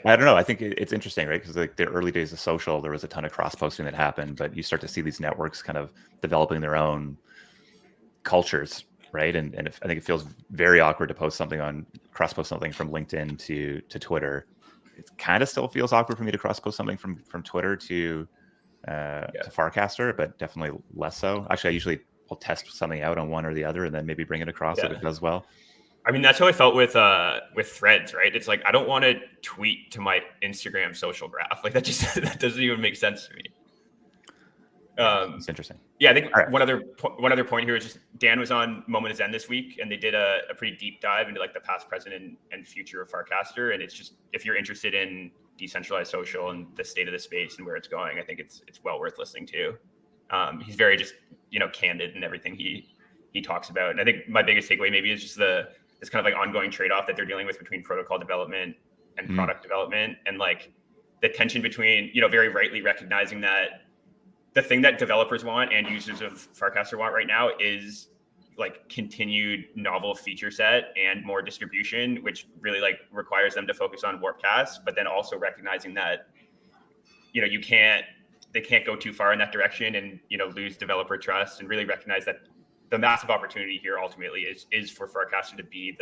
I don't know. I think it's interesting, right? Because like the early days of social, there was a ton of cross posting that happened, but you start to see these networks kind of developing their own cultures, right? And I think it feels very awkward to cross post something from LinkedIn to Twitter. It kind of still feels awkward for me to cross post something from Twitter to Farcaster, but definitely less so. Actually, I usually will test something out on one or the other and then maybe bring it across if it does well. I mean, that's how I felt with Threads, right? It's like I don't want to tweet to my Instagram social graph. Like that doesn't even make sense to me. It's interesting. I think one other point here is just Dan was on Moment is Zen this week, and they did a pretty deep dive into like the past, present, and future of Farcaster. And it's just if you're interested in decentralized social and the state of the space and where it's going, I think it's well worth listening to. He's very just candid in everything he talks about, and I think my biggest takeaway maybe is just this kind of like ongoing trade-off that they're dealing with between protocol development and product development, and like the tension between, very rightly recognizing that the thing that developers want and users of Farcaster want right now is like continued novel feature set and more distribution, which really like requires them to focus on Warpcast, but then also recognizing that, they can't go too far in that direction and, lose developer trust, and really recognize that the massive opportunity here ultimately is for Farcaster to be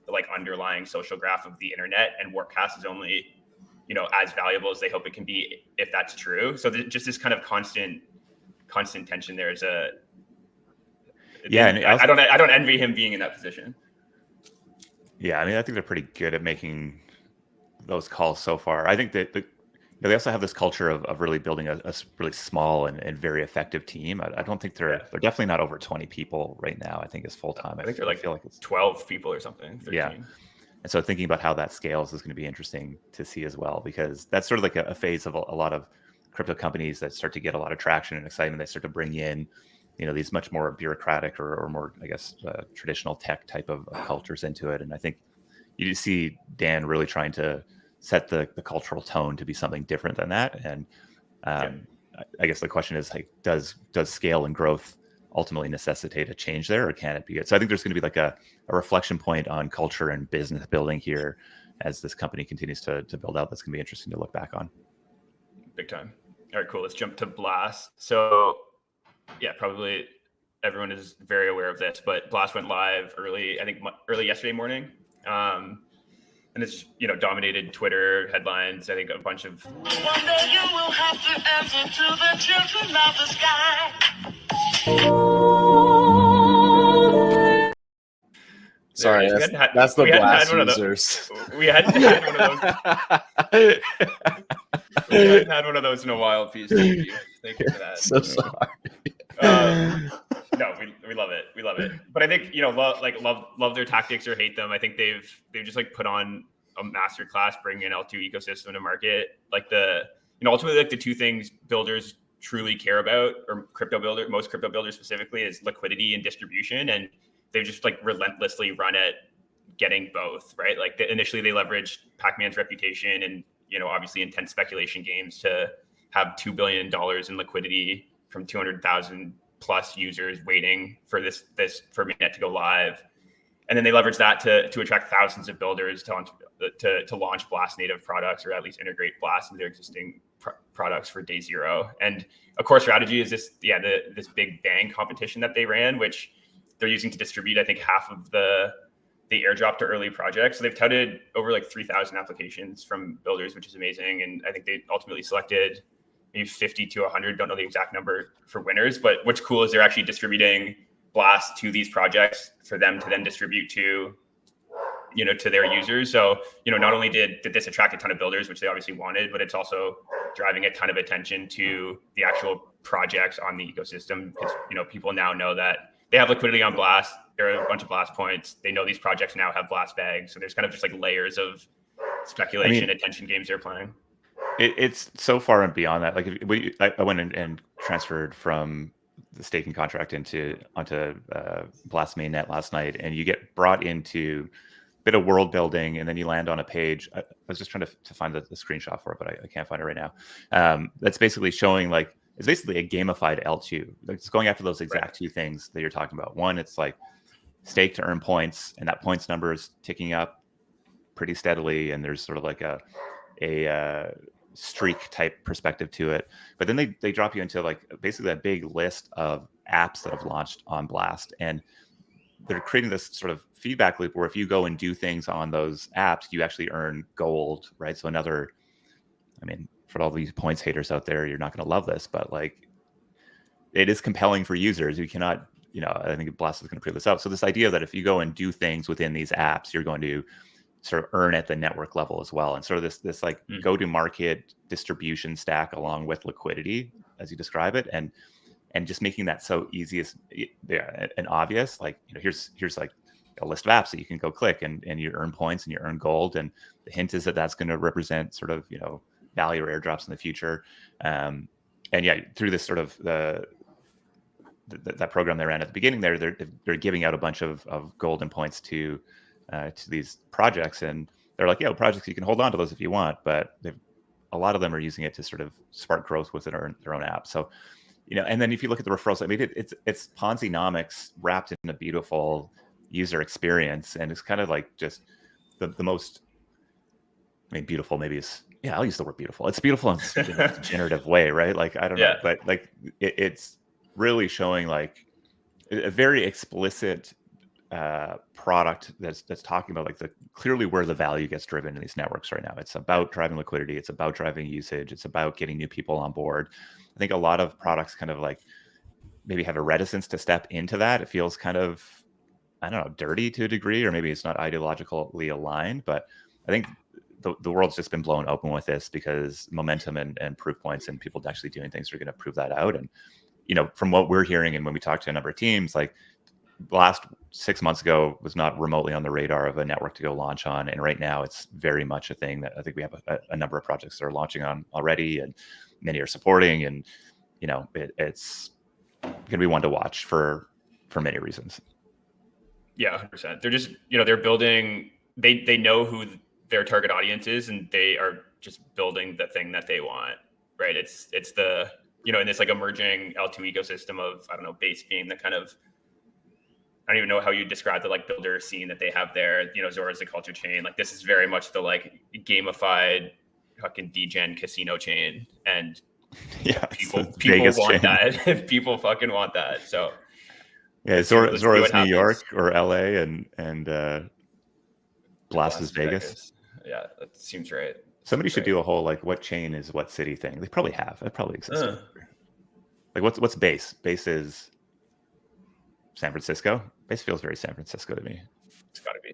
like underlying social graph of the internet, and Warpcast is only, you know, as valuable as they hope it can be if that's true. So just this kind of constant tension there is and I don't envy him being in that position. Yeah, I mean, I think they're pretty good at making those calls so far. I think that they also have this culture of really building a really small and very effective team. I don't think they're definitely not over 20 people right now. I think it's full time. I think they're like, feel like it's 12 people or something. 13. Yeah. And so thinking about how that scales is going to be interesting to see as well, because that's sort of like a phase of a lot of crypto companies that start to get a lot of traction and excitement. They start to bring in, you know, these much more bureaucratic or more, I guess, traditional tech type of cultures into it. And I think you see Dan really trying to set the cultural tone to be something different than that. And I guess the question is, like, does scale and growth ultimately necessitate a change there, or can it be good? So I think there's going to be like a reflection point on culture and business building here as this company continues to build out. That's going to be interesting to look back on. Big time. All right, cool. Let's jump to Blast. So yeah, probably everyone is very aware of this, but Blast went live early yesterday morning. And it's, you know, dominated Twitter headlines. I think a bunch of. One day you will have to answer to the children of the sky. Sorry, that's the Blast users. We hadn't had one of those. We hadn't had one of those in a while, Peace. Thank you for that. So sorry. No, we love it. We love it. But I think, you know, love their tactics or hate them. I think they've just like put on a masterclass bringing an L2 ecosystem to market. Like ultimately, like the two things builders truly care about, or most crypto builders specifically, is liquidity and distribution. And they've just like relentlessly run at getting both, right? Like initially they leveraged Pac-Man's reputation and, you know, obviously intense speculation games to have $2 billion in liquidity from 200,000 plus users waiting for this for mainnet to go live. And then they leveraged that to attract thousands of builders to launch Blast native products, or at least integrate Blast into their existing products for day zero. And a core strategy is this big bang competition that they ran, which they're using to distribute, I think, half of the airdrop to early projects. So they've touted over like 3,000 applications from builders, which is amazing. And I think they ultimately selected maybe 50 to 100, don't know the exact number, for winners. But what's cool is they're actually distributing Blast to these projects for them to then distribute to, you know, to their users. So, you know, not only did this attract a ton of builders, which they obviously wanted, but it's also driving a ton of attention to the actual projects on the ecosystem, because, you know, people now know that they have liquidity on Blast. There are a bunch of Blast points. They know these projects now have Blast bags. So there's kind of just like layers of speculation, attention games they're playing. It's so far and beyond that. Like I went and transferred from the staking contract onto Blast mainnet last night, and you get brought into a bit of world building, and then you land on a page. I was just trying to find the screenshot for it, but I can't find it right now. That's basically showing, like, it's basically a gamified L2. Like, it's going after those exact two things that you're talking about. One, it's like stake to earn points, and that points number is ticking up pretty steadily, and there's sort of like a streak type perspective to it. But then they drop you into like basically a big list of apps that have launched on Blast, and they're creating this sort of feedback loop where if you go and do things on those apps, you actually earn gold, right? So another, I mean, for all these points haters out there, you're not going to love this, but like, it is compelling for users. You cannot, you know, I think Blast is going to prove this out. So this idea that if you go and do things within these apps, you're going to sort of earn at the network level as well. And sort of this like go-to-market distribution stack along with liquidity, as you describe it, and just making that so easy and obvious. Like, you know, here's like a list of apps that you can go click and you earn points and you earn gold. And the hint is that that's going to represent sort of, you know, value or airdrops in the future. And yeah, through this sort of that program they ran at the beginning there, they're giving out a bunch of gold and points to these projects, and they're like, yeah, projects, you can hold on to those if you want, but a lot of them are using it to sort of spark growth within their own app. So, you know, and then if you look at the referrals, I mean, it's Ponzi-nomics wrapped in a beautiful user experience, and it's kind of like just the most, I mean, beautiful maybe is, yeah, I'll use the word beautiful. It's beautiful in a generative way, right? Like, I don't know, but like it's really showing like a very explicit product that's talking about like clearly where the value gets driven in these networks right now. It's about driving liquidity. It's about driving usage. It's about getting new people on board. I think a lot of products kind of like maybe have a reticence to step into that. It feels kind of, I don't know, dirty to a degree, or maybe it's not ideologically aligned, but I think the world's just been blown open with this because momentum and proof points and people actually doing things are going to prove that out. And, from what we're hearing and when we talk to a number of teams, like the last 6 months ago was not remotely on the radar of a network to go launch on. And right now it's very much a thing that I think we have a number of projects that are launching on already and many are supporting. And, it's going to be one to watch for many reasons. Yeah, 100%. They're just, they're building, they know who their target audience is, and they are just building the thing that they want, right? It's the, in this like emerging L2 ecosystem of, I don't know, Base being the kind of, I don't even know how you describe the like builder scene that they have there. Zora's the culture chain. Like this is very much the like gamified fucking degen casino chain. And yeah, people Vegas want chain. that. People fucking want that. So yeah, Zora's New York or LA and Blast is Vegas. Yeah, that seems right. Somebody should do a whole like what chain is what city thing. They probably have. It probably exists. Like what's Base? Base is San Francisco. Base feels very San Francisco to me. It's gotta be.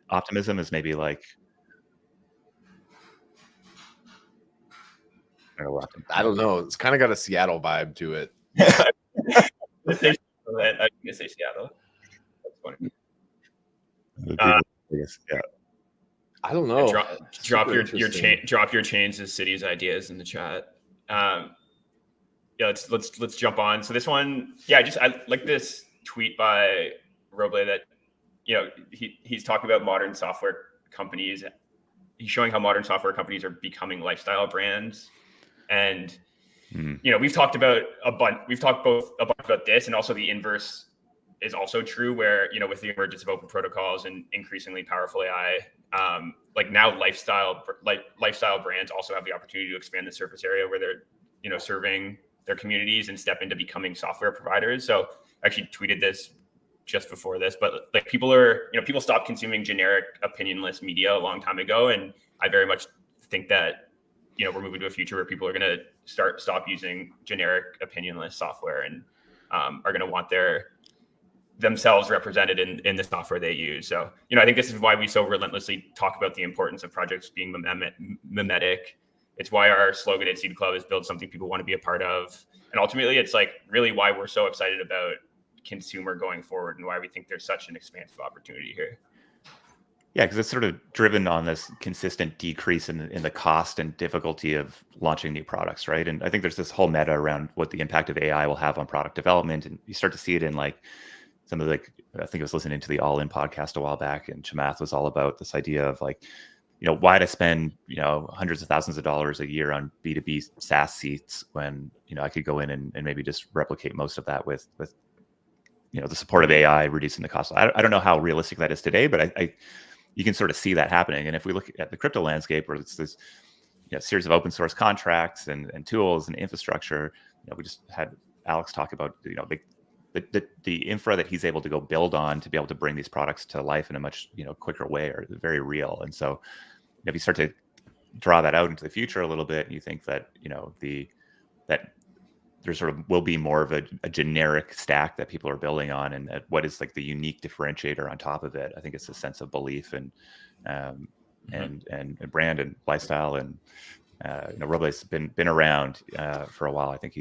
Optimism is maybe like, I don't know. It's kind of got a Seattle vibe to it. I'm gonna say Seattle. That's funny. Yeah. I don't know. Drop your chains as cities ideas in the chat. Yeah, let's jump on. So this one, I like this tweet by Roble that he's talking about modern software companies. He's showing how modern software companies are becoming lifestyle brands, and we've talked about a bunch. We've talked both a bunch about this, and also the inverse is also true, where with the emergence of open protocols and increasingly powerful AI, like now lifestyle brands also have the opportunity to expand the surface area where they're serving their communities and step into becoming software providers. So I actually tweeted this just before this, but like people stopped consuming generic opinionless media a long time ago, and I very much think that we're moving to a future where people are going to stop using generic opinionless software and are going to want themselves represented in the software they use. So, I think this is why we so relentlessly talk about the importance of projects being mimetic. It's why our slogan at Seed Club is build something people want to be a part of. And ultimately, it's like really why we're so excited about consumer going forward and why we think there's such an expansive opportunity here. Yeah, because it's sort of driven on this consistent decrease in the cost and difficulty of launching new products, right? And I think there's this whole meta around what the impact of AI will have on product development. And you start to see it in like some of the, I think I was listening to the All In podcast a while back, and Chamath was all about this idea of like, why'd I spend, hundreds of thousands of dollars a year on B2B SaaS seats when, I could go in and maybe just replicate most of that with the support of AI, reducing the cost. I don't know how realistic that is today, but you can sort of see that happening. And if we look at the crypto landscape, where it's this series of open source contracts and tools and infrastructure, we just had Alex talk about the infra that he's able to go build on to be able to bring these products to life in a much quicker way are very real. And so if you start to draw that out into the future a little bit, and you think that that there sort of will be more of a generic stack that people are building on, and what is like the unique differentiator on top of it. I think it's a sense of belief and brand and lifestyle. And Roble's been around for a while. I think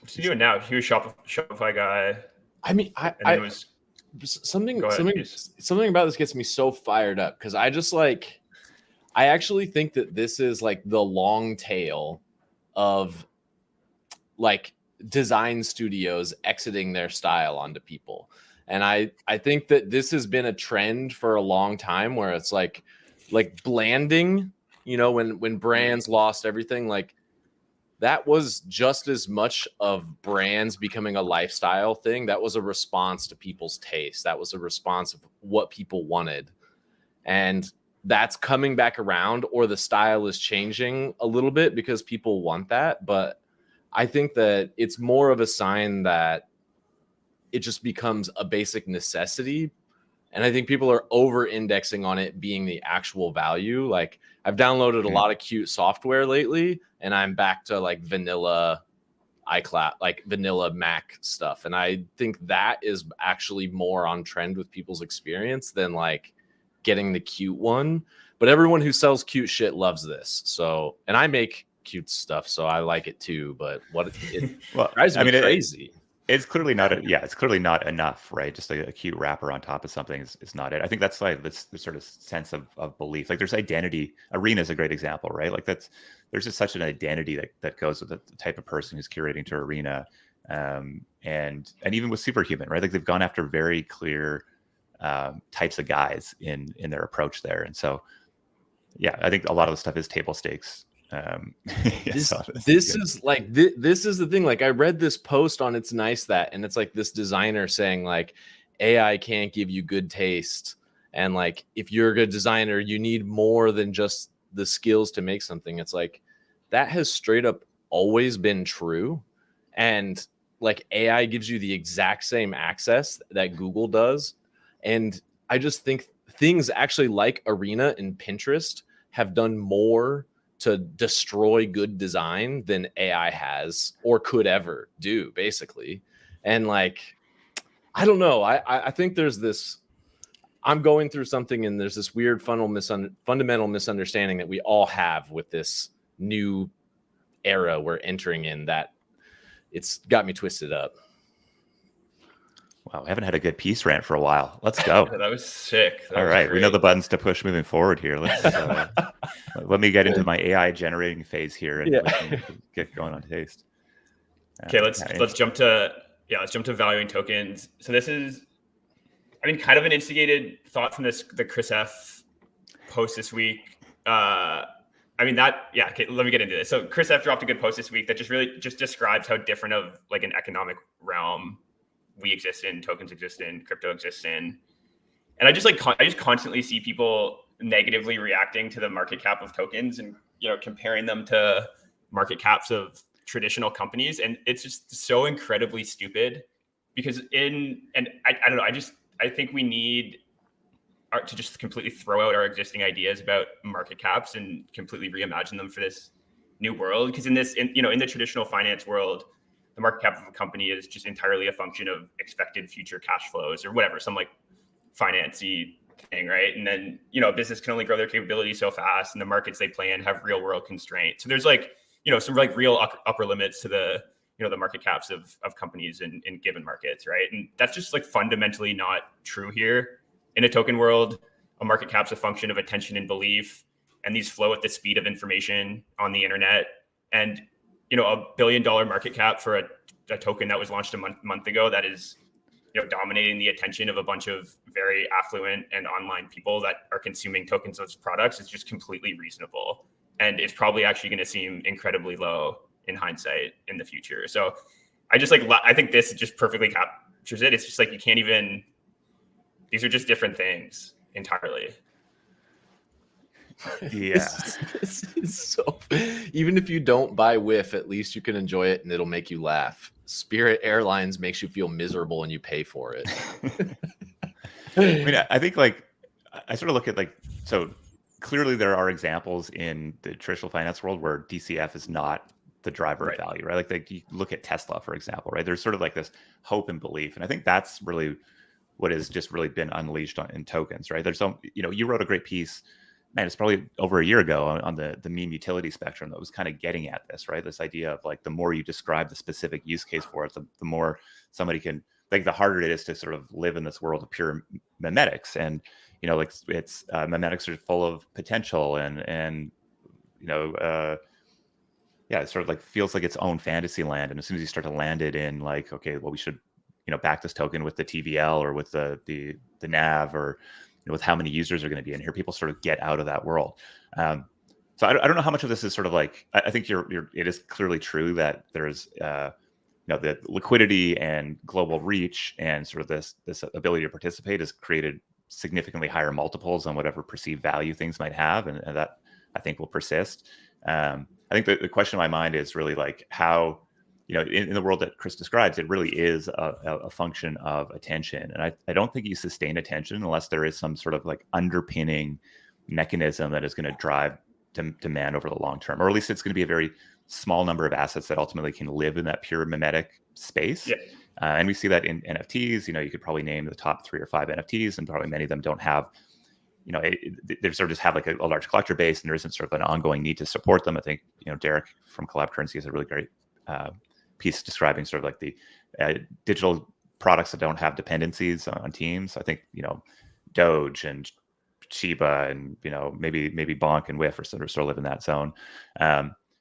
what's he doing now? He was Shopify guy. I mean, something about this gets me so fired up, because I actually think that this is like the long tail of like design studios exiting their style onto people. And I think that this has been a trend for a long time, where it's like blanding, when brands lost everything, like that was just as much of brands becoming a lifestyle thing. That was a response to people's taste. That was a response of what people wanted. And that's coming back around, or the style is changing a little bit because people want that. But I think that it's more of a sign that it just becomes a basic necessity. And I think people are over indexing on it being the actual value. Like I've downloaded a lot of cute software lately, and I'm back to like vanilla iCloud, like vanilla Mac stuff. And I think that is actually more on trend with people's experience than like getting the cute one. But everyone who sells cute shit loves this. So, and I make cute stuff, so I like it too. But what it drives me crazy. It's clearly not it's clearly not enough, right? Just a cute wrapper on top of something is not it. I think that's like this sort of sense of belief. Like there's identity. Arena is a great example, right? Like there's just such an identity that goes with the type of person who's curating to Arena, and even with Superhuman, right? Like they've gone after very clear types of guys in their approach there, and so yeah, I think a lot of the stuff is table stakes. This is the thing. Like I read this post on It's Nice That, and it's like this designer saying like AI can't give you good taste, and like if you're a good designer, you need more than just the skills to make something. It's like that has straight up always been true, and like AI gives you the exact same access that Google does. And I just think things actually like Arena and Pinterest have done more to destroy good design than AI has or could ever do, basically. And like, I don't know. I think there's this, I'm going through something, and there's this weird fundamental misunderstanding that we all have with this new era we're entering in, that it's got me twisted up. Wow, I haven't had a good peace rant for a while. Let's go. That was sick. All right, we know the buttons to push moving forward here. Let's let me get into my AI generating phase here and we can get going on taste. Okay, let's jump to valuing tokens. So this is, I mean, kind of an instigated thought from the Chris F post this week. Okay, let me get into this. So Chris F dropped a good post this week that just describes how different of like an economic realm we exist in, tokens exist in, crypto exists in. And I just constantly see people negatively reacting to the market cap of tokens and, comparing them to market caps of traditional companies. And it's just so incredibly stupid because I don't know, I think we need to just completely throw out our existing ideas about market caps and completely reimagine them for this new world. Because in the traditional finance world, the market cap of a company is just entirely a function of expected future cash flows or whatever, some like financy thing, right? And then, a business can only grow their capability so fast, and the markets they play in have real world constraints. So there's some like real upper limits to the market caps of companies in given markets, right? And that's just like fundamentally not true here. In a token world, a market cap's a function of attention and belief, and these flow at the speed of information on the internet. And $1 billion market cap for a token that was launched a month ago that is, dominating the attention of a bunch of very affluent and online people that are consuming tokens of products is just completely reasonable. And it's probably actually going to seem incredibly low in hindsight in the future. So I think this just perfectly captures it. It's just like, these are just different things entirely. Yeah. So even if you don't buy WIF, at least you can enjoy it and it'll make you laugh. Spirit Airlines makes you feel miserable and you pay for it. I mean, I think like I sort of look at so clearly there are examples in the traditional finance world where DCF is not the driver of value, right? Like you look at Tesla, for example, right? There's sort of like this hope and belief. And I think that's really what has just really been unleashed in tokens, right? There's you wrote a great piece, man, it's probably over a year ago on the meme utility spectrum that was kind of getting at this, right? This idea of like the more you describe the specific use case for it, the more somebody can, like the harder it is to sort of live in this world of pure memetics. And, it's memetics are full of potential and it sort of like feels like its own fantasy land. And as soon as you start to land it in like, okay, well, we should, back this token with the TVL or with the NAV or, with how many users are going to be in here, people sort of get out of that world. So I don't know how much of this is sort of like, I think it is clearly true that there's, the liquidity and global reach and sort of this ability to participate has created significantly higher multiples on whatever perceived value things might have. And that I think will persist. I think the question in my mind is really like how, in the world that Chris describes, it really is a function of attention. And I don't think you sustain attention unless there is some sort of like underpinning mechanism that is going to drive demand over the long term, or at least it's going to be a very small number of assets that ultimately can live in that pure mimetic space. Yeah. And we see that in NFTs. You could probably name the top 3 or 5 NFTs, and probably many of them don't have, they sort of just have like a large collector base, and there isn't sort of an ongoing need to support them. I think, Derek from Collab Currency has a really great piece describing sort of like the digital products that don't have dependencies on teams. I think, Doge and Shiba and, maybe Bonk and WIF are sort of live in that zone.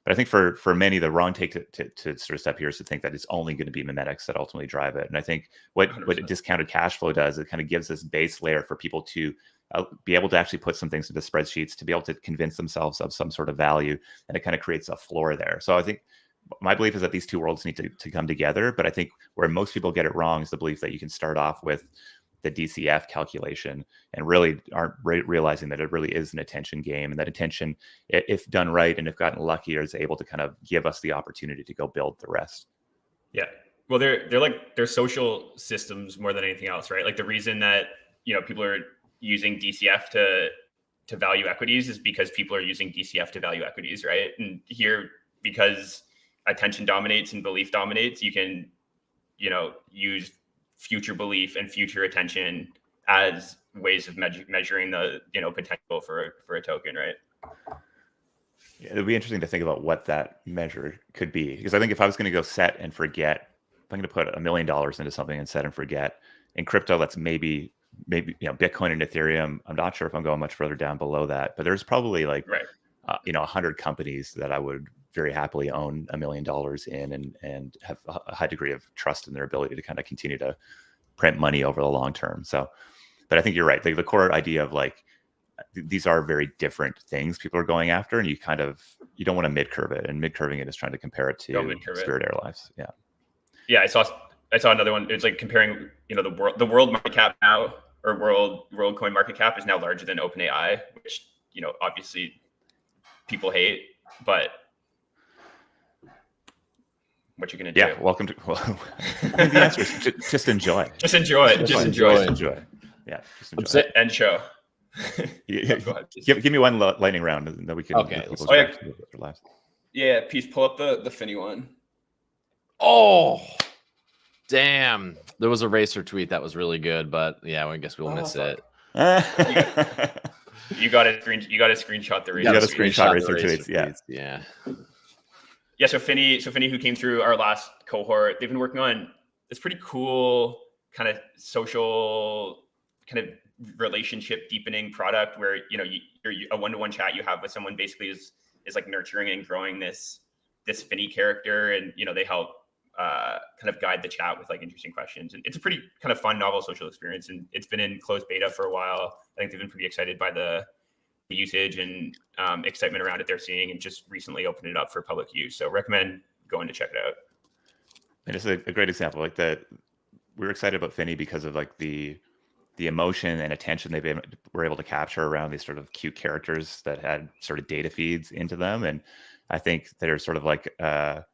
But I think for many, the wrong take to sort of step here is to think that it's only going to be mimetics that ultimately drive it. And I think what discounted cash flow does, it kind of gives this base layer for people to be able to actually put some things into spreadsheets, to be able to convince themselves of some sort of value, and it kind of creates a floor there. So I think my belief is that these two worlds need to come together. But I think where most people get it wrong is the belief that you can start off with the DCF calculation and really aren't realizing that it really is an attention game, and that attention, if done right and if gotten lucky, is able to kind of give us the opportunity to go build the rest. Yeah. Well, they're social systems more than anything else, right? Like the reason that, people are using DCF to value equities is because people are using DCF to value equities, right? And here, because attention dominates and belief dominates, you can, use future belief and future attention as ways of measuring the potential for a token, right? Yeah, it'd be interesting to think about what that measure could be, because I think if I was going to go set and forget, if I'm going to put $1 million into something and set and forget, in crypto, that's maybe Bitcoin and Ethereum. I'm not sure if I'm going much further down below that, but there's probably like 100 companies that I would very happily own $1 million in and have a high degree of trust in their ability to kind of continue to print money over the long term. So, but I think you're right. The core idea of like, these are very different things people are going after, and you don't want to mid-curve it, and mid-curving it is trying to compare it to Spirit Airlines. Yeah. Yeah. I saw another one. It's like comparing, the world market cap now, or world coin market cap is now larger than OpenAI, which, obviously people hate, but what you're going to do. Yeah. Welcome to, the answer is just enjoy. Just enjoy it. Just enjoy. Yeah. Just enjoy. End show. Yeah. Go ahead. Give me one lightning round, and then we can. Okay. Yeah. Peace. Pull up the Finny one. Oh, damn. There was a Racer tweet that was really good, but yeah, I guess we'll miss it. You got to screenshot the Racer. You got to screenshot Racer tweets. Yeah. Yeah. So Finny, who came through our last cohort, they've been working on this pretty cool kind of social kind of relationship deepening product where, you're a one-to-one chat you have with someone basically is like nurturing and growing this Finny character. And, they help kind of guide the chat with like interesting questions. And it's a pretty kind of fun, novel social experience. And it's been in closed beta for a while. I think they've been pretty excited by the usage and excitement around it they're seeing, and just recently opened it up for public use. So recommend going to check it out. And it's a great example. Like we're excited about Finny because of like the emotion and attention were able to capture around these sort of cute characters that had sort of data feeds into them. And I think they're sort of like, the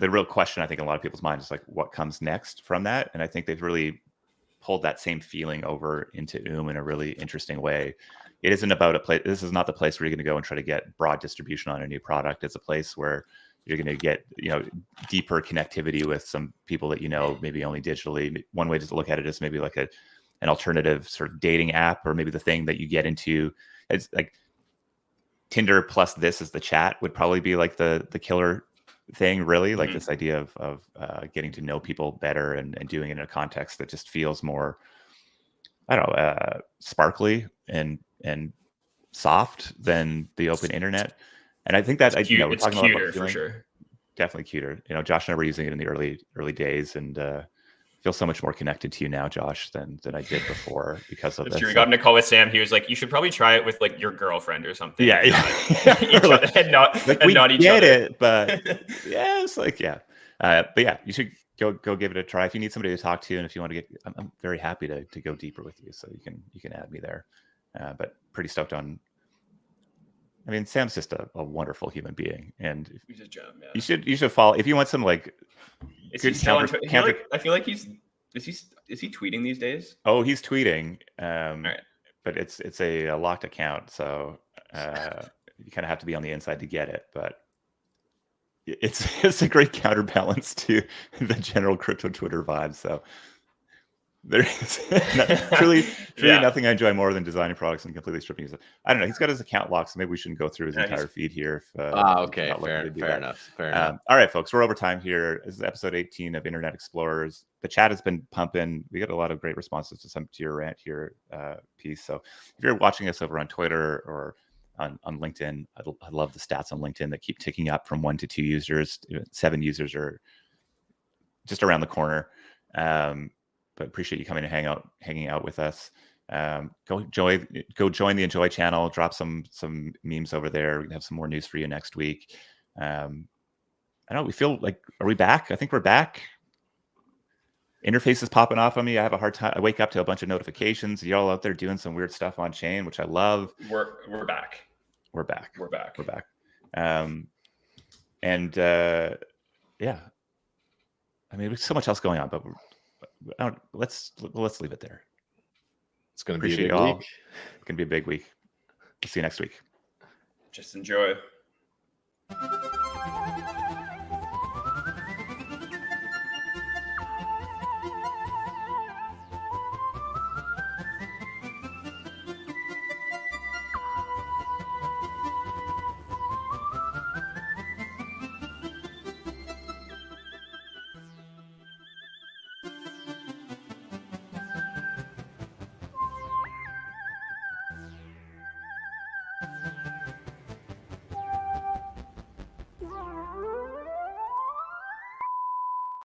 real question I think in a lot of people's minds is like, what comes next from that? And I think they've really pulled that same feeling over into in a really interesting way. It isn't about a place. This is not the place where you're going to go and try to get broad distribution on a new product. It's a place where you're going to get, deeper connectivity with some people that, maybe only digitally. One way to look at it is maybe like an alternative sort of dating app, or maybe the thing that you get into. It's like Tinder plus this is the chat would probably be like the killer thing, really. Like this idea of getting to know people better and doing it in a context that just feels more, I don't know, sparkly and soft than the open internet. And I think that we're talking cuter for sure. Definitely cuter. Josh and I were using it in the early days, and feel so much more connected to you now, Josh, than I did before because of this. True. We got in a call with Sam. He was like, "You should probably try it with like your girlfriend or something." Yeah, and not each get other. It, but yeah, it's like but yeah, you should go give it a try if you need somebody to talk to, and if you want to get. I'm very happy to go deeper with you, so you can add me there. But pretty stoked on I mean, Sam's just a wonderful human being, and He's a gem. Yeah. you should follow if you want some like. Is good he still on counter- Twitter? counter- I feel like is he tweeting these days? Oh, he's tweeting. Right. But it's a locked account, so you kind of have to be on the inside to get it. But it's a great counterbalance to the general crypto Twitter vibe. So there is truly nothing I enjoy more than designing products and completely stripping his. I don't know. He's got his account locked, so maybe we shouldn't go through his entire feed here. Okay, fair enough. All right, folks, we're over time here. This is episode 18 of Internet Explorers. The chat has been pumping. We got a lot of great responses to your rant here piece. So if you're watching us over on Twitter or on LinkedIn, I love the stats on LinkedIn that keep ticking up from 1 to 2 users. 7 users are just around the corner. But appreciate you coming and hanging out with us. Go join the Enjoy channel. Drop some memes over there. We're gonna have some more news for you next week. I don't know. We feel like, are we back? I think we're back. Interface is popping off on me. I have a hard time. I wake up to a bunch of notifications. Y'all out there doing some weird stuff on chain, which I love. We're back. We're back. We're back. We're back. Yeah. I mean, there's so much else going on, but let's leave it there. It's going to be a big week. It's going to be a big week. We'll see you next week. Just enjoy.